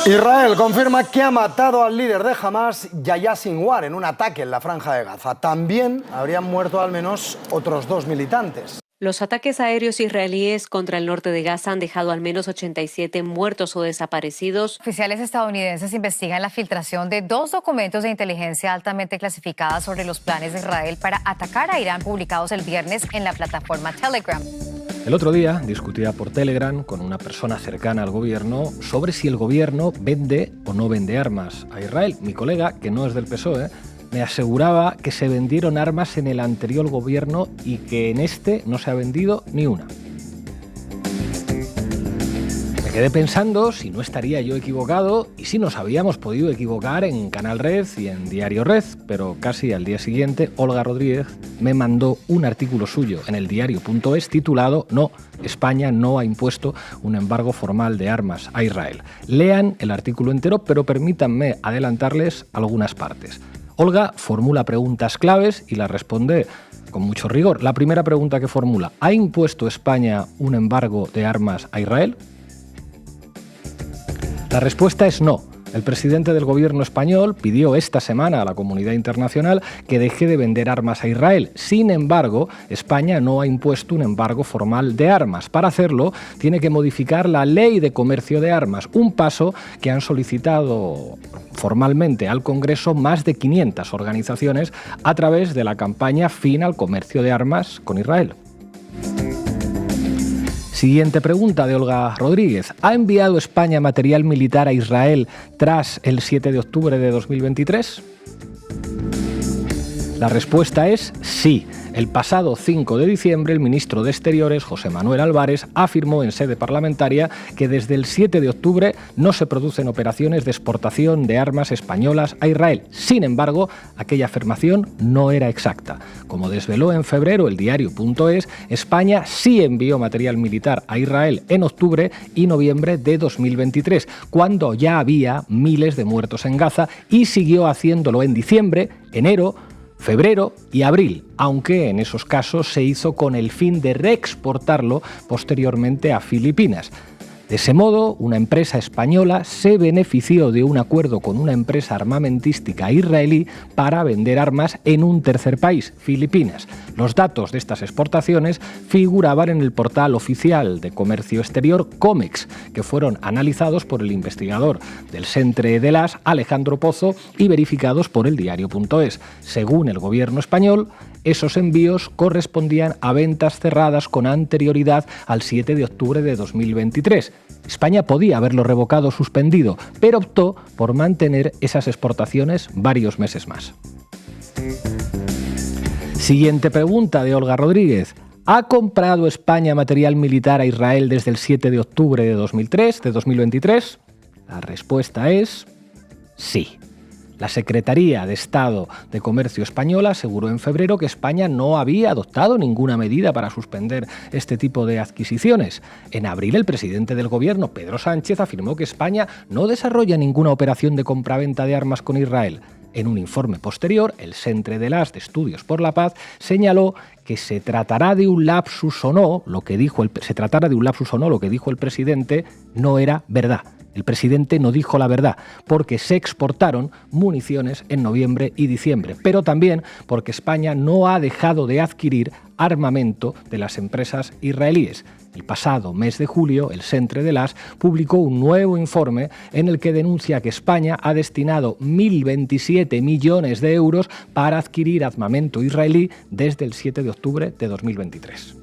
Israel confirma que ha matado al líder de Hamas, Yahya Sinwar, en un ataque en la Franja de Gaza. También habrían muerto al menos otros 2 militantes. Los ataques aéreos israelíes contra el norte de Gaza han dejado al menos 87 muertos o desaparecidos. Oficiales estadounidenses investigan la filtración de 2 documentos de inteligencia altamente clasificadas sobre los planes de Israel para atacar a Irán, publicados el viernes en la plataforma Telegram. El otro día discutía por Telegram con una persona cercana al gobierno sobre si el gobierno vende o no vende armas a Israel. Mi colega, que no es del PSOE, me aseguraba que se vendieron armas en el anterior gobierno y que en este no se ha vendido ni una. Me quedé pensando si no estaría yo equivocado y si nos habíamos podido equivocar en Canal Red y en Diario Red, pero casi al día siguiente Olga Rodríguez me mandó un artículo suyo en el diario.es titulado «No, España no ha impuesto un embargo formal de armas a Israel». Lean el artículo entero, pero permítanme adelantarles algunas partes. Olga formula preguntas claves y las responde con mucho rigor. La primera pregunta que formula: ¿ha impuesto España un embargo de armas a Israel? La respuesta es no. El presidente del gobierno español pidió esta semana a la comunidad internacional que deje de vender armas a Israel. Sin embargo, España no ha impuesto un embargo formal de armas. Para hacerlo, tiene que modificar la ley de comercio de armas, un paso que han solicitado formalmente al Congreso más de 500 organizaciones a través de la campaña Fin al comercio de armas con Israel. Siguiente pregunta de Olga Rodríguez. ¿Ha enviado España material militar a Israel tras el 7 de octubre de 2023? La respuesta es sí. El pasado 5 de diciembre, el ministro de Exteriores, José Manuel Álvarez, afirmó en sede parlamentaria que desde el 7 de octubre no se producen operaciones de exportación de armas españolas a Israel. Sin embargo, aquella afirmación no era exacta. Como desveló en febrero el diario.es, España sí envió material militar a Israel en octubre y noviembre de 2023, cuando ya había miles de muertos en Gaza, y siguió haciéndolo en diciembre, enero, febrero y abril, aunque en esos casos se hizo con el fin de reexportarlo posteriormente a Filipinas. De ese modo, una empresa española se benefició de un acuerdo con una empresa armamentística israelí para vender armas en un tercer país, Filipinas. Los datos de estas exportaciones figuraban en el portal oficial de comercio exterior COMEX, que fueron analizados por el investigador del Centre de las, Alejandro Pozo, y verificados por el diario.es. Según el gobierno español, esos envíos correspondían a ventas cerradas con anterioridad al 7 de octubre de 2023. España podía haberlo revocado o suspendido, pero optó por mantener esas exportaciones varios meses más. Siguiente pregunta de Olga Rodríguez. ¿Ha comprado España material militar a Israel desde el 7 de octubre de 2023? La respuesta es sí. La Secretaría de Estado de Comercio española aseguró en febrero que España no había adoptado ninguna medida para suspender este tipo de adquisiciones. En abril, el presidente del gobierno, Pedro Sánchez, afirmó que España no desarrolla ninguna operación de compraventa de armas con Israel. En un informe posterior, el Centre de las de Estudios por la Paz señaló que se tratará de un lapsus o no, lo que dijo el presidente no era verdad. El presidente no dijo la verdad, porque se exportaron municiones en noviembre y diciembre, pero también porque España no ha dejado de adquirir armamento de las empresas israelíes. El pasado mes de julio, el Centre de las publicó un nuevo informe en el que denuncia que España ha destinado 1.027 millones de euros para adquirir armamento israelí desde el 7 de octubre de 2023.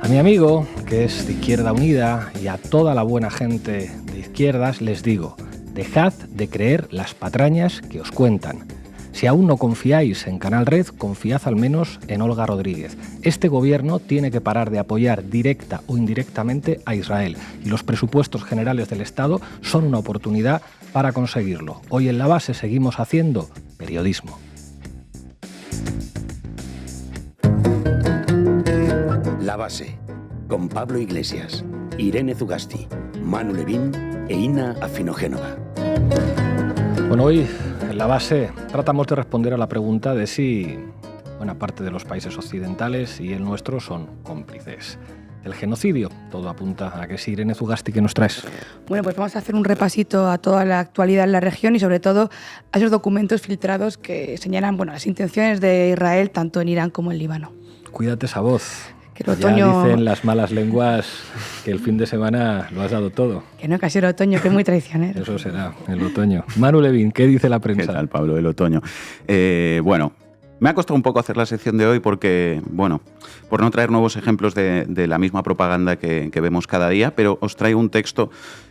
A mi amigo, que es de Izquierda Unida, y a toda la buena gente de izquierdas les digo: dejad de creer las patrañas que os cuentan. Si aún no confiáis en Canal Red, confiad al menos en Olga Rodríguez. Este gobierno tiene que parar de apoyar directa o indirectamente a Israel, y los presupuestos generales del Estado son una oportunidad para conseguirlo. Hoy en La Base seguimos haciendo periodismo. La Base, con Pablo Iglesias, Irene Zugasti, Manu Levín e Ina Afinogénova. Bueno, hoy en La Base tratamos de responder a la pregunta de si buena parte de los países occidentales y el nuestro son cómplices. del genocidio. Todo apunta a que sí. Irene Zugasti, ¿qué nos traes? Bueno, pues vamos a hacer un repasito a toda la actualidad en la región y sobre todo a esos documentos filtrados que señalan las intenciones de Israel tanto en Irán como en Líbano. Cuídate esa voz. Que el otoño... Ya dicen las malas lenguas que el fin de semana lo has dado todo. Que no, casi el otoño, que es muy traicionero. Eso será, el otoño. Manu Levín, ¿qué dice la prensa? ¿Qué tal, Pablo, el otoño? Bueno, me ha costado un poco hacer la sección de hoy porque, por no traer nuevos ejemplos de la misma propaganda que vemos cada día, pero os traigo un texto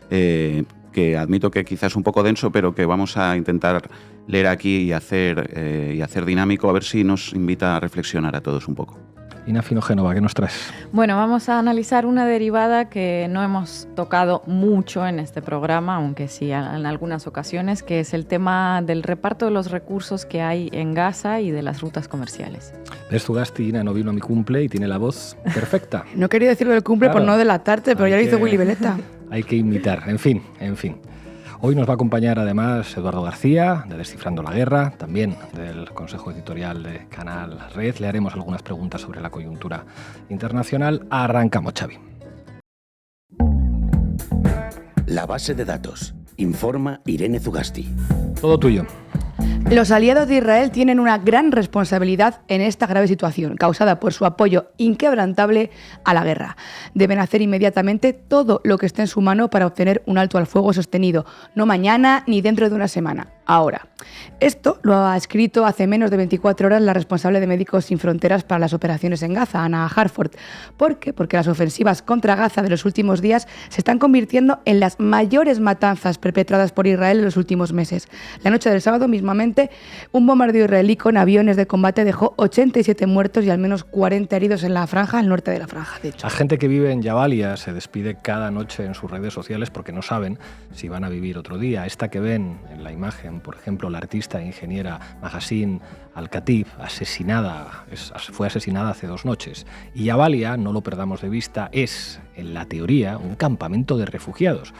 que admito que quizás es un poco denso, pero que vamos a intentar leer aquí y hacer dinámico, a ver si nos invita a reflexionar a todos un poco. Ina Finogénova, ¿qué nos traes? Bueno, vamos a analizar una derivada que no hemos tocado mucho en este programa, aunque sí en algunas ocasiones, que es el tema del reparto de los recursos que hay en Gaza y de las rutas comerciales. ¿Ves, Zugasti? Ina no vino a mi cumple y tiene la voz perfecta. No quería decirlo del cumple por no delatarte, pero ya lo hizo Willy Veleta. Hay que imitar, en fin. Hoy nos va a acompañar además Eduardo García, de Descifrando la Guerra, también del Consejo Editorial de Canal Red. Le haremos algunas preguntas sobre la coyuntura internacional. Arrancamos, Xavi. La base de datos. Informa Irene Zugasti. Todo tuyo. Los aliados de Israel tienen una gran responsabilidad en esta grave situación, causada por su apoyo inquebrantable a la guerra. Deben hacer inmediatamente todo lo que esté en su mano para obtener un alto al fuego sostenido, no mañana ni dentro de una semana, ahora. Esto lo ha escrito hace menos de 24 horas la responsable de Médicos Sin Fronteras para las operaciones en Gaza, Anna Harford. ¿Por qué? Porque las ofensivas contra Gaza de los últimos días se están convirtiendo en las mayores matanzas perpetradas por Israel en los últimos meses. La noche del sábado mismamente, un bombardeo israelí con aviones de combate dejó 87 muertos y al menos 40 heridos en la franja, al norte de la franja, de hecho. La gente que vive en Jabalia se despide cada noche en sus redes sociales porque no saben si van a vivir otro día. Esta que ven en la imagen, por ejemplo, la artista e ingeniera Mahasin Al-Khatib, fue asesinada hace 2 noches. Y Jabalia, no lo perdamos de vista, es, en la teoría, un campamento de refugiados,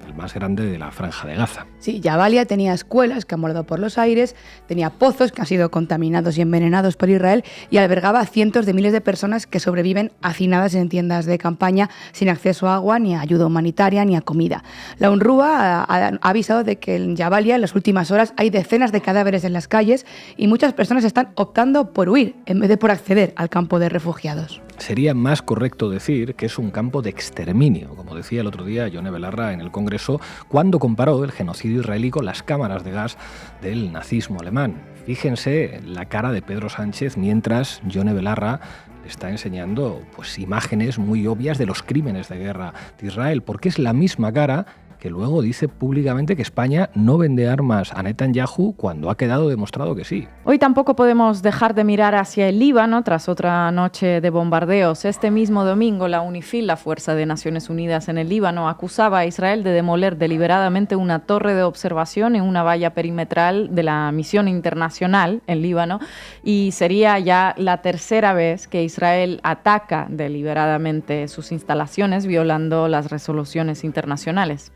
el más grande de la franja de Gaza. Sí, Jabalia tenía escuelas que han volado por los aires, tenía pozos que han sido contaminados y envenenados por Israel y albergaba a cientos de miles de personas que sobreviven hacinadas en tiendas de campaña sin acceso a agua, ni a ayuda humanitaria, ni a comida. La UNRWA ha avisado de que en Jabalia en las últimas horas hay decenas de cadáveres en las calles y muchas personas están optando por huir en vez de por acceder al campo de refugiados. Sería más correcto decir que es un campo de exterminio, como decía el otro día Yone Belarra en el Congreso, cuando comparó el genocidio israelí con las cámaras de gas del nazismo alemán. Fíjense la cara de Pedro Sánchez mientras Yone Belarra le está enseñando imágenes muy obvias de los crímenes de guerra de Israel, porque es la misma cara que luego dice públicamente que España no vende armas a Netanyahu cuando ha quedado demostrado que sí. Hoy tampoco podemos dejar de mirar hacia el Líbano tras otra noche de bombardeos. Este mismo domingo, la UNIFIL, la Fuerza de Naciones Unidas en el Líbano, acusaba a Israel de demoler deliberadamente una torre de observación en una valla perimetral de la misión internacional en Líbano, y sería ya la tercera vez que Israel ataca deliberadamente sus instalaciones, violando las resoluciones internacionales.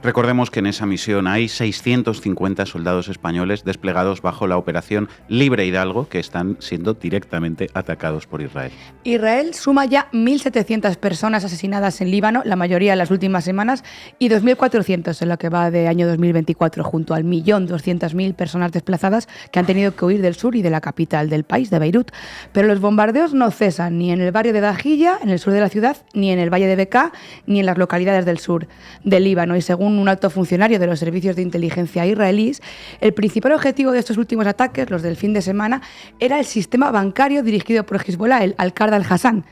Recordemos que en esa misión hay 650 soldados españoles desplegados bajo la operación Libre Hidalgo, que están siendo directamente atacados por Israel. Israel suma ya 1.700 personas asesinadas en Líbano, la mayoría en las últimas semanas, y 2.400 en lo que va de año 2024, junto al 1.200.000 personas desplazadas que han tenido que huir del sur y de la capital del país, de Beirut. Pero los bombardeos no cesan ni en el barrio de Dajilla, en el sur de la ciudad, ni en el valle de Bekaa, ni en las localidades del sur del Líbano. Y según un alto funcionario de los servicios de inteligencia israelíes, el principal objetivo de estos últimos ataques, los del fin de semana, era el sistema bancario dirigido por Hezbollah, el Al-Qadr al-Hassan.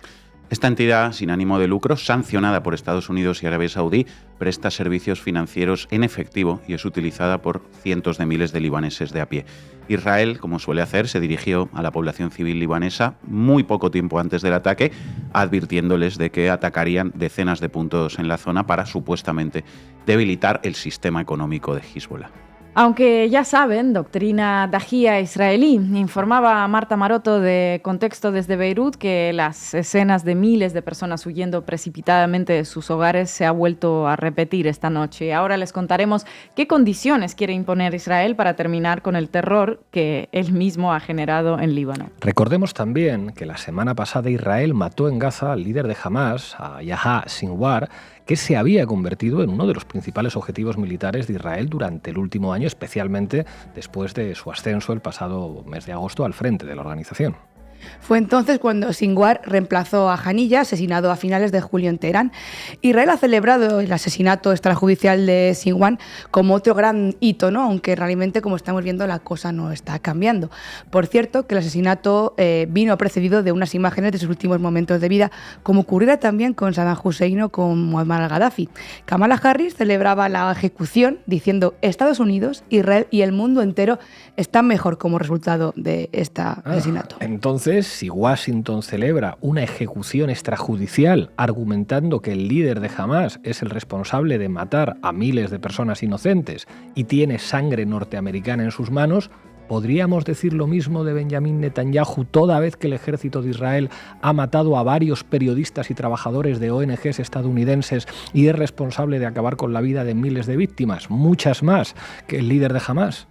Esta entidad sin ánimo de lucro, sancionada por Estados Unidos y Arabia Saudí, presta servicios financieros en efectivo y es utilizada por cientos de miles de libaneses de a pie. Israel, como suele hacer, se dirigió a la población civil libanesa muy poco tiempo antes del ataque, advirtiéndoles de que atacarían decenas de puntos en la zona para supuestamente debilitar el sistema económico de Hezbollah. Aunque ya saben, doctrina dajía israelí. Informaba Marta Maroto de Contexto desde Beirut que las escenas de miles de personas huyendo precipitadamente de sus hogares se ha vuelto a repetir esta noche. Ahora les contaremos qué condiciones quiere imponer Israel para terminar con el terror que él mismo ha generado en Líbano. Recordemos también que la semana pasada Israel mató en Gaza al líder de Hamas, a Yahya Sinwar, que se había convertido en uno de los principales objetivos militares de Israel durante el último año, especialmente después de su ascenso el pasado mes de agosto al frente de la organización. Fue entonces cuando Sinwar reemplazó a Haniyeh, asesinado a finales de julio en Teherán. Israel ha celebrado el asesinato extrajudicial de Sinwar como otro gran hito, ¿no? Aunque realmente, como estamos viendo, la cosa no está cambiando. Por cierto, que el asesinato vino precedido de unas imágenes de sus últimos momentos de vida, como ocurriera también con Saddam Hussein o con Muammar al-Gaddafi. Kamala Harris celebraba la ejecución diciendo: Estados Unidos, Israel y el mundo entero están mejor como resultado de este asesinato. Entonces, si Washington celebra una ejecución extrajudicial argumentando que el líder de Hamas es el responsable de matar a miles de personas inocentes y tiene sangre norteamericana en sus manos, ¿podríamos decir lo mismo de Benjamin Netanyahu toda vez que el ejército de Israel ha matado a varios periodistas y trabajadores de ONGs estadounidenses y es responsable de acabar con la vida de miles de víctimas, muchas más que el líder de Hamas?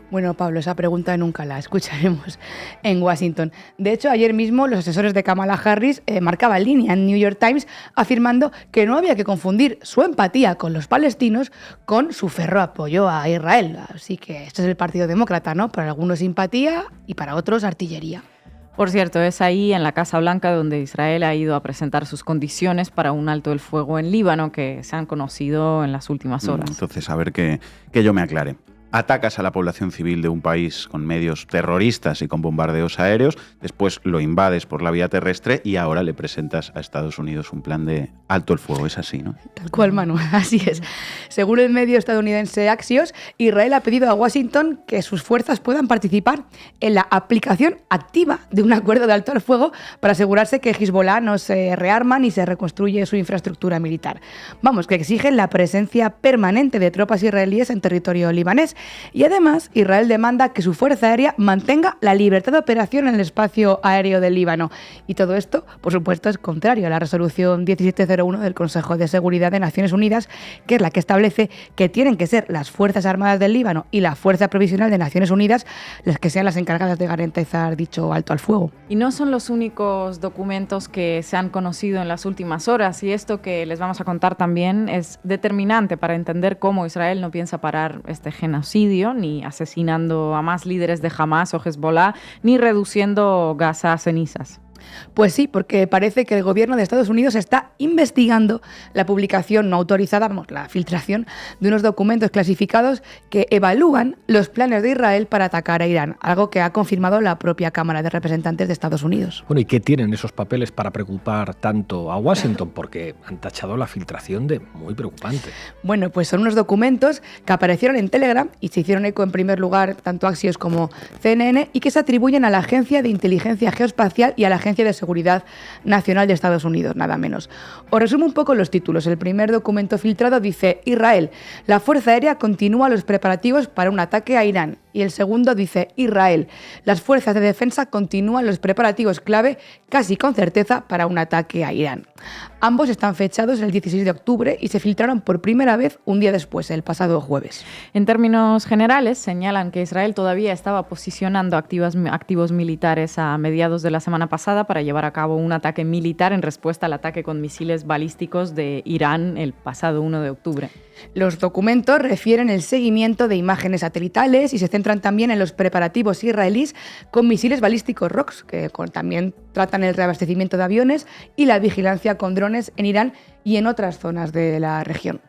Bueno, Pablo, esa pregunta nunca la escucharemos en Washington. De hecho, ayer mismo los asesores de Kamala Harris marcaban línea en New York Times afirmando que no había que confundir su empatía con los palestinos con su férreo apoyo a Israel. Así que este es el Partido Demócrata, ¿no? Para algunos simpatía y para otros artillería. Por cierto, es ahí en la Casa Blanca donde Israel ha ido a presentar sus condiciones para un alto el fuego en Líbano que se han conocido en las últimas horas. Entonces, a ver que yo me aclare. Atacas a la población civil de un país con medios terroristas y con bombardeos aéreos, después lo invades por la vía terrestre y ahora le presentas a Estados Unidos un plan de alto el fuego. Es así, ¿no? Tal cual, Manu, así es. Según el medio estadounidense Axios, Israel ha pedido a Washington que sus fuerzas puedan participar en la aplicación activa de un acuerdo de alto el fuego para asegurarse que Hezbollah no se rearma ni se reconstruye su infraestructura militar. Vamos, que exigen la presencia permanente de tropas israelíes en territorio libanés. Y además, Israel demanda que su fuerza aérea mantenga la libertad de operación en el espacio aéreo del Líbano. Y todo esto, por supuesto, es contrario a la resolución 1701 del Consejo de Seguridad de Naciones Unidas, que es la que establece que tienen que ser las Fuerzas Armadas del Líbano y la Fuerza Provisional de Naciones Unidas las que sean las encargadas de garantizar dicho alto al fuego. Y no son los únicos documentos que se han conocido en las últimas horas, y esto que les vamos a contar también es determinante para entender cómo Israel no piensa parar este genocidio, ni asesinando a más líderes de Hamas o Hezbollah, ni reduciendo Gaza a cenizas. Pues sí, porque parece que el gobierno de Estados Unidos está investigando la publicación no autorizada, la filtración de unos documentos clasificados que evalúan los planes de Israel para atacar a Irán, algo que ha confirmado la propia Cámara de Representantes de Estados Unidos. Bueno, ¿y qué tienen esos papeles para preocupar tanto a Washington? Porque han tachado la filtración de muy preocupante. Bueno, pues son unos documentos que aparecieron en Telegram y se hicieron eco en primer lugar tanto Axios como CNN y que se atribuyen a la Agencia de Inteligencia Geoespacial y a la Agencia de Seguridad Nacional de Estados Unidos, nada menos. Os resumo un poco los títulos. El primer documento filtrado dice: Israel, la Fuerza Aérea continúa los preparativos para un ataque a Irán. Y el segundo dice: Israel, las fuerzas de defensa continúan los preparativos clave, casi con certeza, para un ataque a Irán. Ambos están fechados el 16 de octubre y se filtraron por primera vez un día después, el pasado jueves. En términos generales, señalan que Israel todavía estaba posicionando activos militares a mediados de la semana pasada para llevar a cabo un ataque militar en respuesta al ataque con misiles balísticos de Irán el pasado 1 de octubre. Los documentos refieren el seguimiento de imágenes satelitales y se centran también en los preparativos israelíes con misiles balísticos ROX, que también tratan el reabastecimiento de aviones y la vigilancia con drones en Irán y en otras zonas de la región.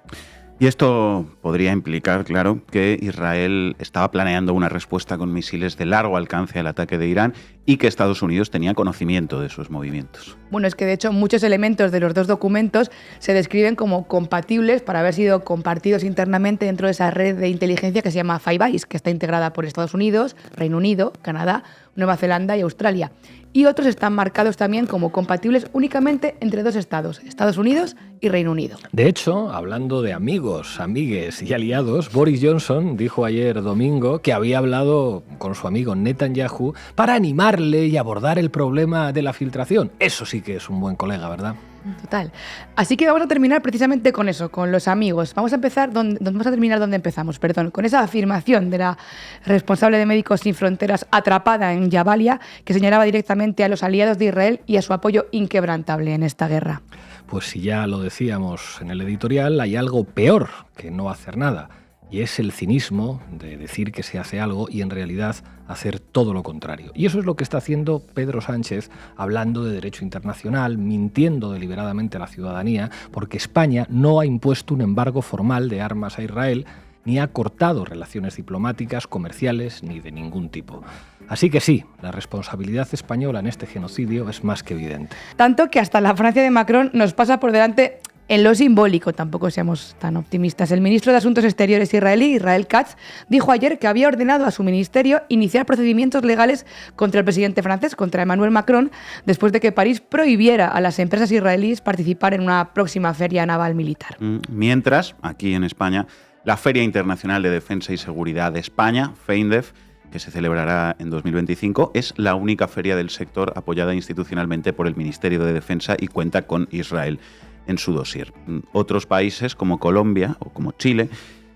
Y esto podría implicar, claro, que Israel estaba planeando una respuesta con misiles de largo alcance al ataque de Irán y que Estados Unidos tenía conocimiento de sus movimientos. Bueno, es que de hecho muchos elementos de los dos documentos se describen como compatibles para haber sido compartidos internamente dentro de esa red de inteligencia que se llama Five Eyes, que está integrada por Estados Unidos, Reino Unido, Canadá, Nueva Zelanda y Australia. Y otros están marcados también como compatibles únicamente entre dos estados, Estados Unidos y Reino Unido. De hecho, hablando de amigos, amigues y aliados, Boris Johnson dijo ayer domingo que había hablado con su amigo Netanyahu para animarle y abordar el problema de la filtración. Eso sí que es un buen colega, ¿verdad? Total. Así que vamos a terminar precisamente con eso, con los amigos. Vamos a terminar donde empezamos, con esa afirmación de la responsable de Médicos Sin Fronteras atrapada en Jabalia, que señalaba directamente a los aliados de Israel y a su apoyo inquebrantable en esta guerra. Pues si ya lo decíamos en el editorial, hay algo peor que no hacer nada. Y es el cinismo de decir que se hace algo y en realidad hacer todo lo contrario. Y eso es lo que está haciendo Pedro Sánchez, hablando de derecho internacional, mintiendo deliberadamente a la ciudadanía, porque España no ha impuesto un embargo formal de armas a Israel, ni ha cortado relaciones diplomáticas, comerciales, ni de ningún tipo. Así que sí, la responsabilidad española en este genocidio es más que evidente. Tanto que hasta la Francia de Macron nos pasa por delante en lo simbólico, tampoco seamos tan optimistas. El ministro de Asuntos Exteriores israelí, Israel Katz, dijo ayer que había ordenado a su ministerio iniciar procedimientos legales contra el presidente francés, contra Emmanuel Macron, después de que París prohibiera a las empresas israelíes participar en una próxima feria naval militar. Mientras, aquí en España, la Feria Internacional de Defensa y Seguridad de España, FEINDEF, que se celebrará en 2025, es la única feria del sector apoyada institucionalmente por el Ministerio de Defensa y cuenta con Israel en su dossier. Otros países como Colombia o como Chile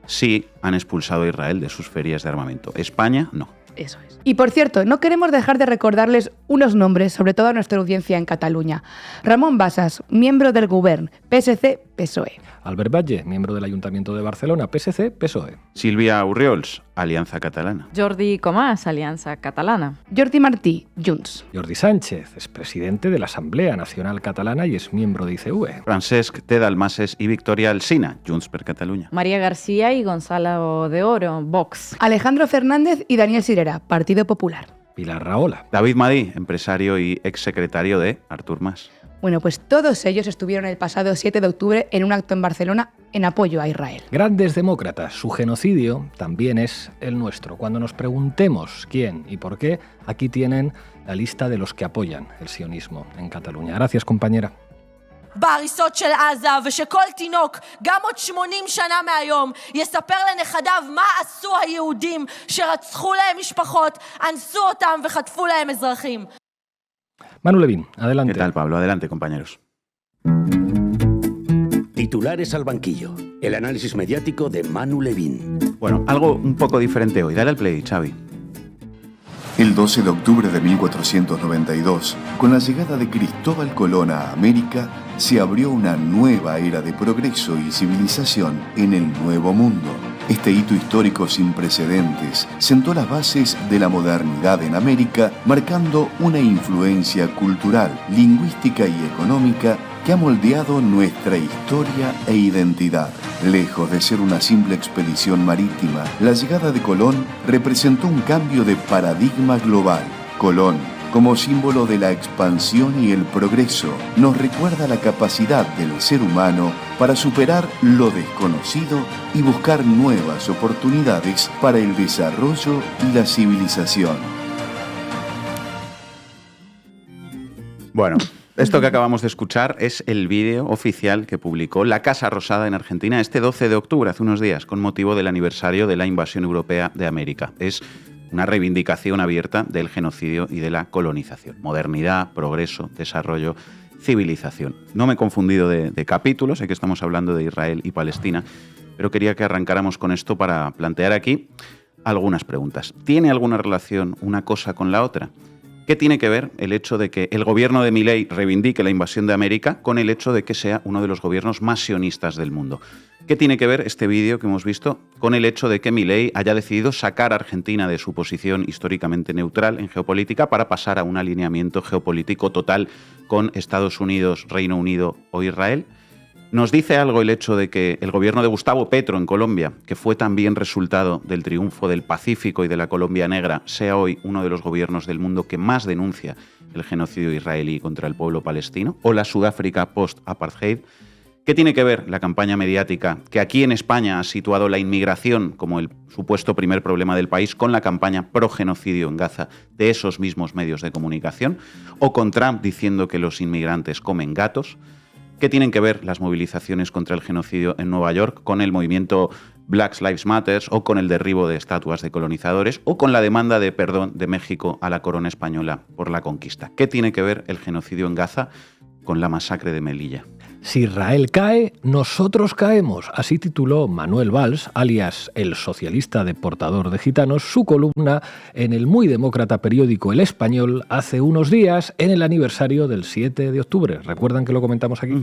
sí han expulsado a Israel de sus ferias de armamento. España no. Eso es. Y por cierto, no queremos dejar de recordarles unos nombres, sobre todo a nuestra audiencia en Cataluña. Ramón Bassas, miembro del Govern, PSC-PSOE. Albert Batlle, miembro del Ayuntamiento de Barcelona, PSC-PSOE. Silvia Urriols, Alianza Catalana. Jordi Comàs, Alianza Catalana. Jordi Martí, Junts. Jordi Sánchez, es presidente de la Asamblea Nacional Catalana y es miembro de ICV. Francesc T. Dalmases y Victoria Alsina, Junts per Catalunya. María García y Gonzalo de Oro, Vox. Alejandro Fernández y Daniel Sirera, Partido Popular. Pilar Rahola. David Madí, empresario y exsecretario de Artur Mas. Bueno, pues todos ellos estuvieron el pasado 7 de octubre en un acto en Barcelona en apoyo a Israel. Grandes demócratas, su genocidio también es el nuestro. Cuando nos preguntemos quién y por qué, aquí tienen la lista de los que apoyan el sionismo en Cataluña. Gracias, compañera. בהריסות של עזה, ושכל תינוק, גם עוד 80 שנה מהיום, יספר לנכדיו מה עשו היהודים שרצחו להם משפחות, אנסו אותם וחטפו להם אזרחים. Manu Levín, adelante. ¿Qué tal, Pablo? Adelante, compañeros. Titulares al banquillo. El análisis mediático de Manu Levín. Bueno, algo un poco diferente hoy. Dale al play, Xavi. El 12 de octubre de 1492, con la llegada de Cristóbal Colón a América, se abrió una nueva era de progreso y civilización en el Nuevo Mundo. Este hito histórico sin precedentes sentó las bases de la modernidad en América, marcando una influencia cultural, lingüística y económica que ha moldeado nuestra historia e identidad. Lejos de ser una simple expedición marítima, la llegada de Colón representó un cambio de paradigma global. Colón, como símbolo de la expansión y el progreso, nos recuerda la capacidad del ser humano para superar lo desconocido y buscar nuevas oportunidades para el desarrollo y la civilización. Bueno, esto que acabamos de escuchar es el vídeo oficial que publicó la Casa Rosada en Argentina este 12 de octubre, hace unos días, con motivo del aniversario de la invasión europea de América. Es una reivindicación abierta del genocidio y de la colonización. Modernidad, progreso, desarrollo, civilización. No me he confundido de capítulos, sé que estamos hablando de Israel y Palestina, pero quería que arrancáramos con esto para plantear aquí algunas preguntas. ¿Tiene alguna relación una cosa con la otra? ¿Qué tiene que ver el hecho de que el gobierno de Milei reivindique la invasión de América con el hecho de que sea uno de los gobiernos más sionistas del mundo? ¿Qué tiene que ver este vídeo que hemos visto con el hecho de que Milei haya decidido sacar a Argentina de su posición históricamente neutral en geopolítica para pasar a un alineamiento geopolítico total con Estados Unidos, Reino Unido o Israel? ¿Nos dice algo el hecho de que el gobierno de Gustavo Petro en Colombia, que fue también resultado del triunfo del Pacífico y de la Colombia Negra, sea hoy uno de los gobiernos del mundo que más denuncia el genocidio israelí contra el pueblo palestino? ¿O la Sudáfrica post-apartheid? ¿Qué tiene que ver la campaña mediática que aquí en España ha situado la inmigración como el supuesto primer problema del país con la campaña pro-genocidio en Gaza de esos mismos medios de comunicación? ¿O con Trump diciendo que los inmigrantes comen gatos? ¿Qué tienen que ver las movilizaciones contra el genocidio en Nueva York con el movimiento Black Lives Matter o con el derribo de estatuas de colonizadores o con la demanda de perdón de México a la corona española por la conquista? ¿Qué tiene que ver el genocidio en Gaza con la masacre de Melilla? Si Israel cae, nosotros caemos. Así tituló Manuel Valls, alias el socialista deportador de gitanos, su columna en el muy demócrata periódico El Español hace unos días en el aniversario del 7 de octubre. ¿Recuerdan que lo comentamos aquí?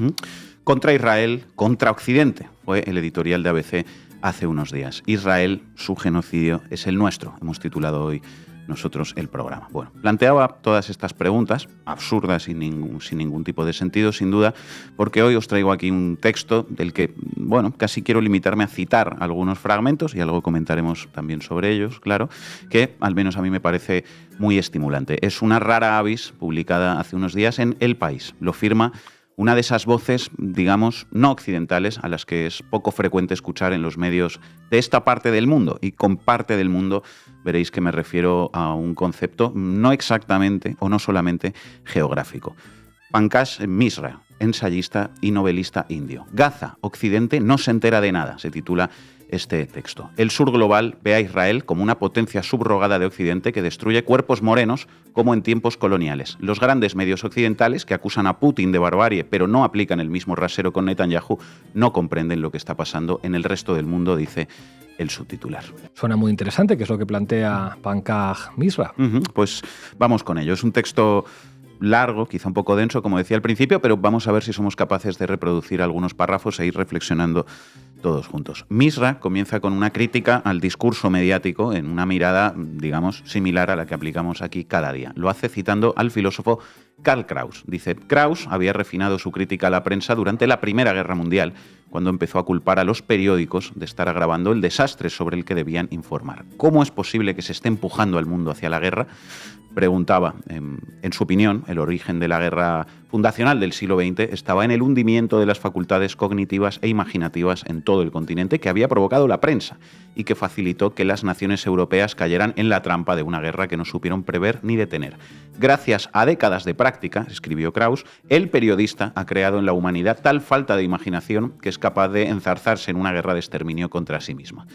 Contra Israel, contra Occidente, fue el editorial de ABC hace unos días. Israel, su genocidio es el nuestro, hemos titulado hoy nosotros el programa. Bueno, planteaba todas estas preguntas, absurdas, sin ningún tipo de sentido, sin duda, porque hoy os traigo aquí un texto del que, bueno, casi quiero limitarme a citar algunos fragmentos, y algo comentaremos también sobre ellos, claro, que al menos a mí me parece muy estimulante. Es una rara avis publicada hace unos días en El País. Lo firma una de esas voces, digamos, no occidentales, a las que es poco frecuente escuchar en los medios de esta parte del mundo. Y con parte del mundo veréis que me refiero a un concepto no exactamente o no solamente geográfico. Pankaj Misra, ensayista y novelista indio. Gaza, Occidente no se entera de nada, se titula este texto. El sur global ve a Israel como una potencia subrogada de Occidente que destruye cuerpos morenos como en tiempos coloniales. Los grandes medios occidentales que acusan a Putin de barbarie pero no aplican el mismo rasero con Netanyahu no comprenden lo que está pasando en el resto del mundo, dice el subtitular. Suena muy interesante, que es lo que plantea Pankaj Misra. Pues vamos con ello. Es un texto largo, quizá un poco denso, como decía al principio, pero vamos a ver si somos capaces de reproducir algunos párrafos e ir reflexionando todos juntos. Misra comienza con una crítica al discurso mediático en una mirada, digamos, similar a la que aplicamos aquí cada día. Lo hace citando al filósofo Karl Kraus. Dice, Kraus había refinado su crítica a la prensa durante la Primera Guerra Mundial, cuando empezó a culpar a los periódicos de estar agravando el desastre sobre el que debían informar. ¿Cómo es posible que se esté empujando al mundo hacia la guerra? Preguntaba, en su opinión, el origen de la guerra fundacional del siglo XX estaba en el hundimiento de las facultades cognitivas e imaginativas en todo el continente que había provocado la prensa y que facilitó que las naciones europeas cayeran en la trampa de una guerra que no supieron prever ni detener. Gracias a décadas de práctica, escribió Kraus, el periodista ha creado en la humanidad tal falta de imaginación que es capaz de enzarzarse en una guerra de exterminio contra sí misma.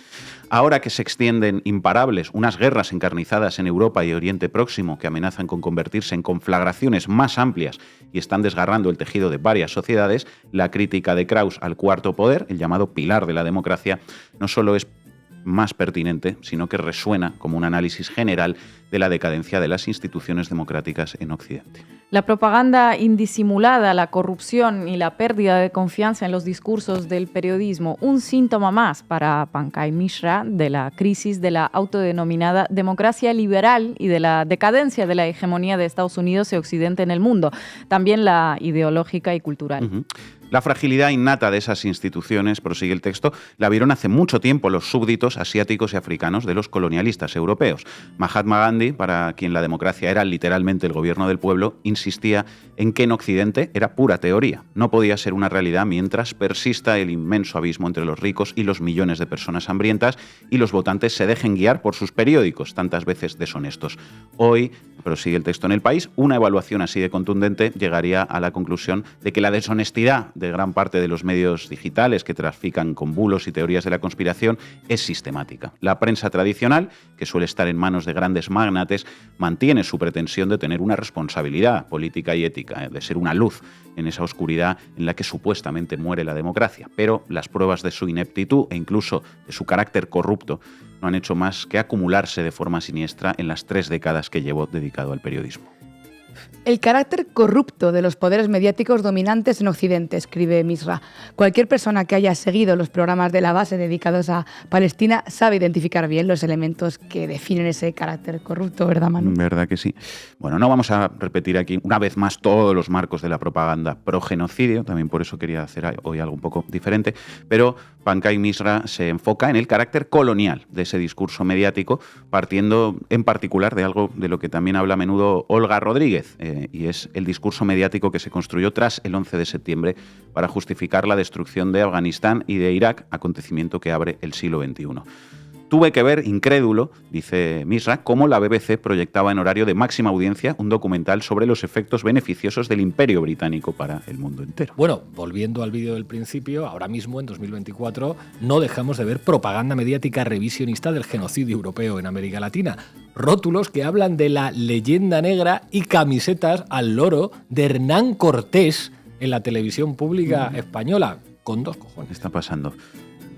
Ahora que se extienden imparables unas guerras encarnizadas en Europa y Oriente Próximo que amenazan con convertirse en conflagraciones más amplias y están desgarrando el tejido de varias sociedades, la crítica de Kraus al cuarto poder, el llamado pilar de la democracia, no solo es más pertinente, sino que resuena como un análisis general de la decadencia de las instituciones democráticas en Occidente. La propaganda indisimulada, la corrupción y la pérdida de confianza en los discursos del periodismo, un síntoma más para Pankaj Misra de la crisis de la autodenominada democracia liberal y de la decadencia de la hegemonía de Estados Unidos y Occidente en el mundo, también la ideológica y cultural. La fragilidad innata de esas instituciones, prosigue el texto, la vieron hace mucho tiempo los súbditos asiáticos y africanos de los colonialistas europeos. Mahatma Gandhi, para quien la democracia era literalmente el gobierno del pueblo, insistía en que en Occidente era pura teoría. No podía ser una realidad mientras persista el inmenso abismo entre los ricos y los millones de personas hambrientas y los votantes se dejen guiar por sus periódicos, tantas veces deshonestos. Hoy, prosigue el texto en El País, una evaluación así de contundente llegaría a la conclusión de que la deshonestidad de gran parte de los medios digitales que trafican con bulos y teorías de la conspiración es sistemática. La prensa tradicional, que suele estar en manos de grandes magnates, mantiene su pretensión de tener una responsabilidad política y ética, de ser una luz en esa oscuridad en la que supuestamente muere la democracia. Pero las pruebas de su ineptitud e incluso de su carácter corrupto no han hecho más que acumularse de forma siniestra en las 3 décadas que llevo dedicado al periodismo. El carácter corrupto de los poderes mediáticos dominantes en Occidente, escribe Misra. Cualquier persona que haya seguido los programas de la base dedicados a Palestina sabe identificar bien los elementos que definen ese carácter corrupto, ¿verdad, Manu? ¿Verdad que sí? Bueno, no vamos a repetir aquí una vez más todos los marcos de la propaganda pro-genocidio, también por eso quería hacer hoy algo un poco diferente, pero Pankaj Mishra se enfoca en el carácter colonial de ese discurso mediático, partiendo en particular de algo de lo que también habla a menudo Olga Rodríguez, y es el discurso mediático que se construyó tras el 11 de septiembre para justificar la destrucción de Afganistán y de Irak, acontecimiento que abre el siglo XXI. Tuve que ver, incrédulo, dice Mishra, cómo la BBC proyectaba en horario de máxima audiencia un documental sobre los efectos beneficiosos del Imperio Británico para el mundo entero. Bueno, volviendo al vídeo del principio, ahora mismo, en 2024, no dejamos de ver propaganda mediática revisionista del genocidio europeo en América Latina. Rótulos que hablan de la leyenda negra y camisetas al loro de Hernán Cortés en la televisión pública española. Con 2 cojones. ¿Qué está pasando?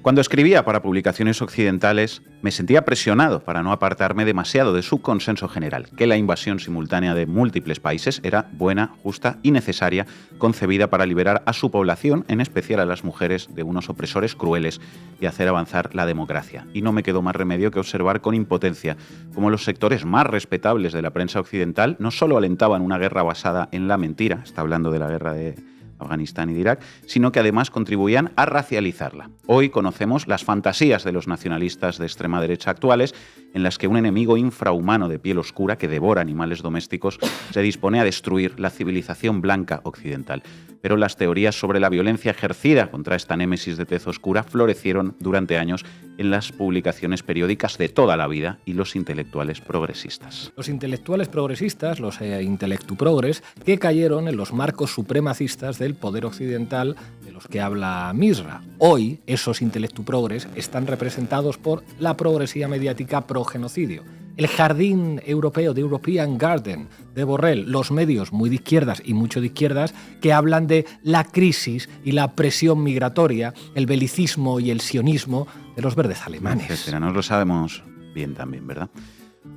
Cuando escribía para publicaciones occidentales, me sentía presionado para no apartarme demasiado de su consenso general, que la invasión simultánea de múltiples países era buena, justa y necesaria, concebida para liberar a su población, en especial a las mujeres, de unos opresores crueles y hacer avanzar la democracia. Y no me quedó más remedio que observar con impotencia cómo los sectores más respetables de la prensa occidental no solo alentaban una guerra basada en la mentira, está hablando de la guerra de Afganistán y de Irak, sino que además contribuían a racializarla. Hoy conocemos las fantasías de los nacionalistas de extrema derecha actuales, en las que un enemigo infrahumano de piel oscura que devora animales domésticos se dispone a destruir la civilización blanca occidental. Pero las teorías sobre la violencia ejercida contra esta némesis de tez oscura florecieron durante años en las publicaciones periódicas de toda la vida y los intelectuales progresistas. Los intelectuales progresistas, los intelectuprogres, que cayeron en los marcos supremacistas del poder occidental de los que habla Mishra. Hoy, esos intelectuprogres están representados por la progresía mediática pro-genocidio. El Jardín Europeo, de European Garden, de Borrell, los medios muy de izquierdas y mucho de izquierdas que hablan de la crisis y la presión migratoria, el belicismo y el sionismo de los verdes alemanes. Etcétera. Nos lo sabemos bien también, ¿verdad?